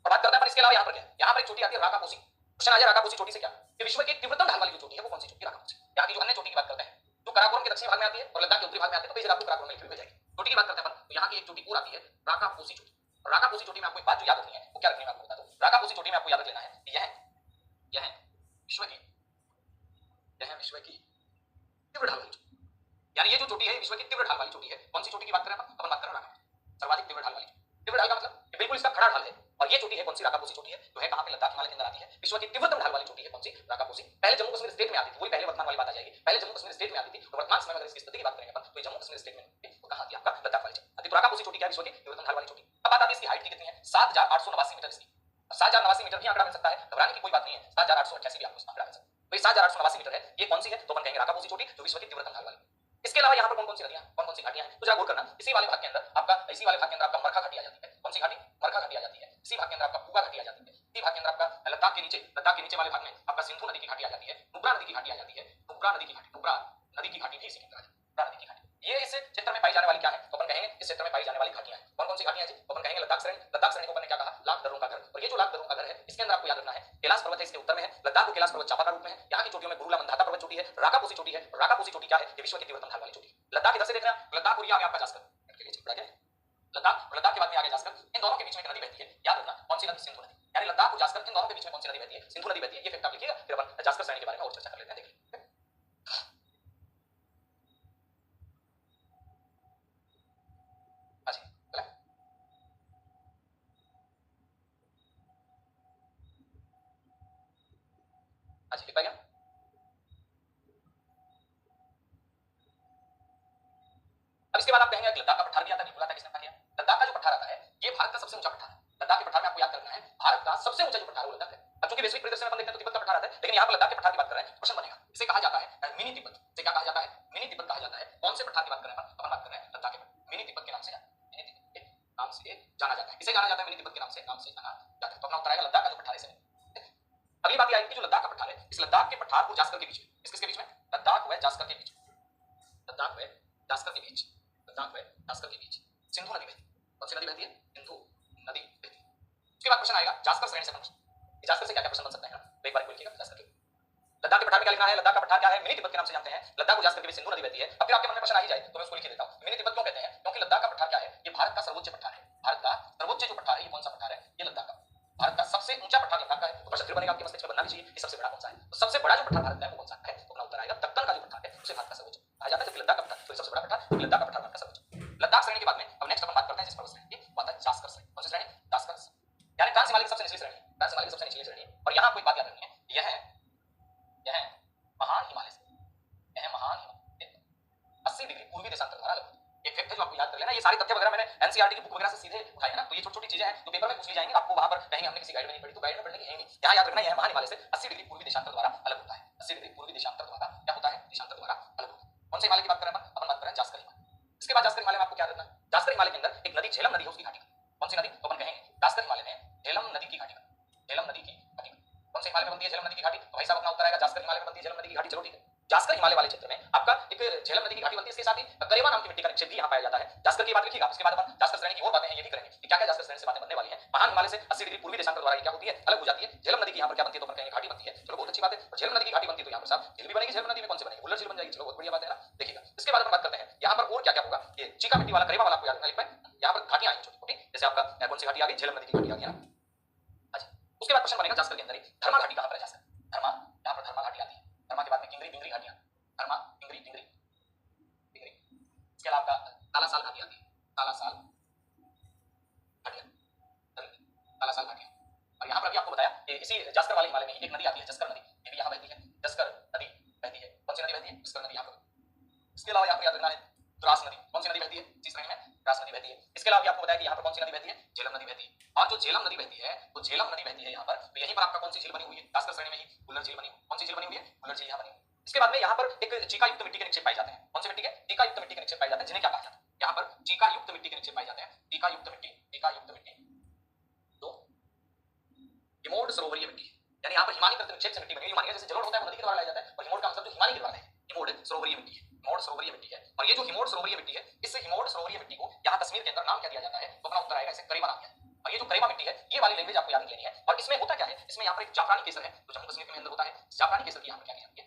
और बात करते हैं पर इसके अलावा यहाँ पर क्या है? यहाँ पर एक चोटी आती है राकापोसी। क्वेश्चन आ जाए राकापोसी चोटी से क्या कि विश्व की तीव्रतम ढाल वाली जो चोटी है वो कौन सी चोटी? राकापोसी। यहाँ की जो अन्य चोटी की बात करते हैं जो कराकोरम के दक्षिणी भाग में आती है और लद्दाख के उत्तरी भाग में आती है, तो बेशक आपको कराकोरम में लिखी हुई जाएगी। चोटी की बात करते हैं अपन, तो यहाँ की एक चोटी और आती है राकापोसी चोटी। और राकापोसी चोटी में आपको एक बात जो याद रखनी है वो क्या रखनी है मैं आपको बता दूं। राकापोसी चोटी में आपको याद रख लेना है यह विश्व की, यह विश्व की तीव्र ढाल वाली चोटी। यानी ये जो चोटी है विश्व की तीव्र ढाल वाली चोटी है। कौन सी चोटी की बात कर रहे हैं अपन बात कर रहे हैं सर्वाधिक तीव्र ढाल वाली। तीव्र ढाल का मतलब ये बिल्कुल इसका खड़ा ढाल है। और ये चोटी है कौन सी? राकापोसी चोटी है, जो है कहां पे? लद्दाख हिमालय के अंदर आती है। विश्व की तीव्रतम ढाल वाली चोटी है कौन सी? राकापोसी। पहले जम्मू कश्मीर स्टेट में आती थी, वही पहले वर्तमान वाली बात आ जाएगी। पहले जम्मू कश्मीर स्टेट में आती थी, तो वर्तमान समय में अगर इसकी स्थिति की बात करेंगे अपन तो जम्मू कश्मीर स्टेट में तो कहां आती है? आपका लद्दाख वाली चोटी। तो राकापोसी चोटी क्या है? विश्व की तीव्रतम ढाल वाली चोटी। अब बात आती है इसकी हाइट की कितनी है? 7889 मीटर इसकी। 7089 मीटर भी आंकड़ा मिल सकता है, घबराने की कोई बात नहीं है। 7888 भी आपको आंकड़ा मिल सकता है। तो ये 7889 मीटर है, ये कौन सी है? तो अपन कहेंगे राकापोसी चोटी, जो विश्व की तीव्रतम ढाल वाली। इसके अलावा यहाँ पर कौन कौन सी नदियां, कौन कौन सी घाटियां हैं तो जरा गौर करना। इसी वाले भाग के अंदर आपका, इसी वाले भाग के अंदर आपका मरखा घाटी आ जाती है। कौन सी घाटी? मरखा घाटी आ जाती है। इसी भाग के अंदर आपका पूगा घाटी आ जाती है। इसी भाग के अंदर आपका लद्दाख के नीचे, लद्दाख के नीचे वाले भाग में आपका सिंधु नदी की घाटी आ जाती है, नुब्रा नदी की घाटी आ जाती है, नुब्रा नदी की घाटी, नुब्रा नदी की घाटी भी इसी के अंदर आ जाती है, नुब्रा नदी की घाटी। ये इस क्षेत्र में पाई जाने वाली क्या है? तो अपन कहेंगे इस क्षेत्र में पाई जाने वाली घाटियां हैं। कौन कौन सी घाटियां हैं जी? तो अपन कहेंगे लद्दाख श्रेणी। लद्दाख श्रेणी को अपन ने क्या कहा? लाख दर्रों का घर। और ये जो लाख दर्रों का घर है इसके अंदर आपको याद रखना है कैलाश पर्वत है इसके उत्तर में है, लद्दाख को कैलाश पर्वत चापाकार रूप में है। यहाँ की चोटियों में बुगला मंदाता पर्वत चोटी है, राकापोसी चोटी है। राकापोसी चोटी क्या है? ये विश्व की तीव्रतम ढाल वाली चोटी। लद्दाख इधर से देखना, लद्दाख और ये आ गया आपका जास्कर, लद्दाख और लद्दाख के बाद में आ गया जास्कर। इन दोनों के बीच में एक नदी बहती है, याद रखना कौन सी नदी? सिंधु नदी। यानी लद्दाख और जास्कर इन दोनों के बीच में कौन सी नदी बहती है? सिंधु नदी बहती है। ये फैक्ट आप लिखिएगा, फिर अपन जास्कर श्रेणी के बारे में और चर्चा कर लेते हैं। देखिए अच्छा चला, अच्छा लिख पाएगा। अब इसके बाद आप कहेंगे कि लद्दाख का पठार भी आता है, बोला था किसने किया? लद्दाख का जो पठार आता है ये भारत का सबसे ऊंचा पठार है। लद्दाख के पठार में आपको याद करना है भारत का सबसे ऊंचा जो पठार है वो लद्दाख है। अब चूंकि वैश्विक परिदृश्य में अपन देखते हैं तो तिब्बत का पठार आता है, लेकिन यहाँ पर लद्दाख के पठार की बात कर रहे हैं। क्वेश्चन बनेगा इसे कहा जाता है मिनी तिब्बत। इसे क्या कहा जाता है? मिनी तिब्बत कहा जाता है। कौन से पठार की बात कर रहे हैं अपन बात कर रहे हैं लद्दाख के मिनी तिब्बत के नाम से, मिनी तिब्बत से जाना जाता है। इसे जाना जाता है मिनी तिब्बत के नाम से जाना जाता है। तो अपना उत्तर आएगा लद्दाख का जो पठार है इसे। अगली बात ये आएगी कि जो लद्दाख का पठार है, इस लद्दाख के पठार को जास्कर के बीच में, किसके बीच में, लद्दाख व जास्कर के बीच, लद्दाख व जास्कर के बीच, लद्दाख व जास्कर के बीच सिंधु नदी बहती है। कौन सी नदी बहती है? सिंधु नदी बहती है। उसके बाद क्वेश्चन आएगा जास्कर श्रेणी से प्रश्न, जास्कर से क्या क्या क्वेश्चन बन सकता है ना, एक बार बोलिएगा जास्कर के। लद्दाख के पठार में क्या लिखना है? लद्दाख का पठार क्या है? मिनी तिब्बत के नाम से जानते हैं। लद्दाख को जास्कर के बीच सिंधु नदी बहती है। अब फिर आपके मन में प्रश्न आ ही जाए तो मैं उसको लिख देता हूं। मिनी तिब्बत क्यों कहते हैं? क्योंकि लद्दाख का पठार क्या है? ये भारत का सर्वोच्च पठार है। भारत का सर्वोच्च जो पठार है, ये कौन सा पठार है? ये लद्दाख का। भारत का सबसे ऊंचा पठार लद्दाख का है। तो प्रश्न फिर बनेगा आपके मस्तिष्क में बनना भी चाहिए कि सबसे बड़ा कौन सा है। तो सबसे बड़ा जो पठार भारत का है वो कौन सा है? तो अपना उत्तर आएगा दक्कन का जो पठार है उसे भारत का सर्वोच्च कहा जाता है। जबकि लद्दाख का पठार तो सबसे बड़ा पठार, तो लद्दाख का पठार भारत का सर्वोच्च। लद्दाख श्रेणी के बाद में अब नेक्स्ट अपन बात करते हैं जिस पर्वत श्रेणी की, वो आता है जास्कर श्रेणी। कौन सी श्रेणी? जास्कर श्रेणी, यानी ट्रांस हिमालय की सबसे निचली श्रेणी, ट्रांस हिमालय की सबसे निचली श्रेणी। और यहां आपको एक बात याद रखनी है, यह महान हिमालय से, यह महान हिमालय 80 डिग्री पूर्वी देशांतर द्वारा अलग होती है। एक फैक्ट है जो आपको याद कर लेना। ये सारे तथ्य वगैरह मैंने एनसीईआरटी की बुक वगैरह से सीधे उठाए हैं ना, तो ये छोटी-छोटी चीजें हैं जो पेपर में पूछ ली जाएंगी, आपको वहां पर कहीं हमने किसी गाइड में नहीं पढ़ी तो गाइड में पढ़ने की है नहीं। यहां याद रखना, यह महान हिमालय से 80 डिग्री पूर्वी देशांतर द्वारा अलग होता है। 80 डिग्री पूर्वी देशांतर द्वारा क्या होता है? देशांतर द्वारा अलग होता है। कौन से हिमालय की बात कर रहे हैं अपन बात कर रहे हैं जास्कर हिमालय। इसके बाद जास्कर हिमालय में आपको क्या रखना है? जास्कर हिमालय के अंदर एक नदी झेलम नदी है, उसकी घाटी। कौन सी नदी? तो अपन कहेंगे जास्कर हिमालय में झेलम नदी की घाटी, झेलम नदी की घाटी। कौन से हिमालय में बनती है झेलम नदी की घाटी? तो भाई साहब अपना उत्तर आएगा जास्कर हिमालय में बनती है झेलम नदी की घाटी। चलो ठीक है, जास्कर हिमालय वाले क्षेत्र में आपका एक झेलम नदी की घाटी बनती है। इसके साथ ही करेवा नाम की मिट्टी का निक्षेप भी यहाँ पाया जाता है। जास्कर की बात लिखिएगा, उसके बाद अपन जास्कर श्रेणी की और बातें हैं ये भी करेंगे कि क्या क्या जास्कर श्रेणी से बातें बनने वाली है। महान हिमालय से 80 डिग्री पूर्वी देशांतर द्वारा क्या होती है? अलग हो जाती है। झेलम नदी की यहाँ पर क्या बनती है? तो अपन कहेंगे घाटी बनती है। चलो बहुत अच्छी बात है। और झेलम नदी की घाटी बनती है तो यहाँ पर साहब झील भी बनेगी। झेलम नदी में कौन सी बनेगी? बुल्लर झील बन जाएगी। चलो बहुत बढ़िया बात है ना, देखिएगा। इसके बाद अपन बात करते हैं यहाँ पर और क्या क्या होगा। ये चीका मिट्टी वाला करेवा वाला आपको याद रखना है। यहाँ पर घाटियां आई छोटी छोटी, जैसे आपका कौन सी घाटी आ गई? झेलम नदी की घाटी आ गई ना। अच्छा, उसके बाद क्वेश्चन बनेगा जास्कर के अंदर ही धर्मा घाटी कहां पर है? जास्कर धर्मा, यहाँ पर धर्मा घाटी आती है। धर्मा के बाद में किंगरी बिंगरी घाटियां, धर्मा किंगरी बिंगरी बिंगरी। इसके अलावा आपका तालासाल घाटी आती है, तालासाल घाटियां, तालासाल घाटियां। और यहाँ पर अभी आपको बताया कि इसी जास्कर वाले हिमालय में एक नदी आती है जस्कर नदी, ये भी यहाँ बहती है। जस्कर नदी बहती है। कौन सी नदी बहती है? जस्कर नदी यहाँ पर। इसके अलावा यहाँ पर याद रखना है द्रास नदी। कौन सी नदी बहती है? इसी श्रेणी में द्रास नदी बहती है। इसके अलावा आपको बताया कि यहाँ पर कौन सी नदी बहती है? झेलम नदी बहती है। और जो झेलम नदी बहती है, तो झेलम नदी बहती है यहाँ पर, तो यहीं पर आपका कौन सी झील बनी हुई है? जास्कर श्रेणी में ही बुल्लर झील बनी हुई। कौन सी झील बनी हुई है? बुल्लर झील यहाँ बनी हुई। इसके बाद में यहाँ पर एक चीका युक्त मिट्टी के निक्षेप पाए जाते हैं। कौन सी मिट्टी के? चीका युक्त मिट्टी के निक्षेप पाए जाते हैं, जिन्हें क्या कहा जाता है? यहाँ पर चीका युक्त मिट्टी के निक्षेप पाए जाते हैं। चीका युक्त मिट्टी, चीका युक्त मिट्टी तो हिमोड सरोवरीय मिट्टी, यानी यहाँ पर हिमानीकृत निक्षेप से मिट्टी बनी हुई। मानिए जैसे जलोढ़ होता है वो नदी के द्वारा लाया जाता है, और हिमोड का मतलब जो हिमानी गिरवाना है, हिमोड सरोवरीय मिट्टी है। हिमोड सरोवरीय मिट्टी है। और ये जो हिमोड सरोवरीय मिट्टी है, इस हिमोड सरोवरीय मिट्टी को यहाँ कश्मीर के अंदर नाम क्या दिया जाता है? तो अपना उत्तर आएगा इसे करेवा नाम दिया। और ये जो करेवा मिट्टी है, ये वाली लैंग्वेज आपको याद लेनी है। और इसमें होता क्या है? इसमें यहाँ पर एक जाफरानी केसर है जो जम्मू कश्मीर के अंदर होता है। जाफरानी केसर की यहाँ पर क्या जाती है?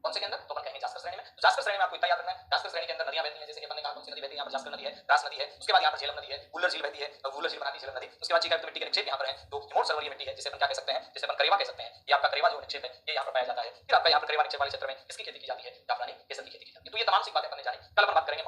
कौन से के अंदर? तो अपन कहेंगे जास्कर श्रेणी में। तो जास्कर श्रेणी में आपको इतना याद रखना है, जास्कर श्रेणी के अंदर नदियां बहती हैं, जैसे कि अपन ने कहा कौन सी नदी बहती है? यहाँ पर जास्कर नदी है, द्रास नदी है। उसके बाद यहाँ पर झेलम नदी है, बुल्लर झील बहती है, बुल्लर झील बनाती है झेलम नदी। उसके बाद चीका युक्त मिट्टी के निक्षेप यहाँ पर है, तो हिमोड सरोवरीय मिट्टी है, जिसे अपन क्या कह सकते हैं? जिसे अपन करेवा कह सकते हैं। ये आपका करेवा जो निक्षेप है, ये यहाँ पर पाया जाता है। फिर आपका यहाँ पर करेवा निक्षेप वाले क्षेत्र में इसकी खेती की जाती है, जाफरानी केसर की खेती की जाती है। तो ये तमाम सी बातें अपन ने जानी। कल अपन बात करेंगे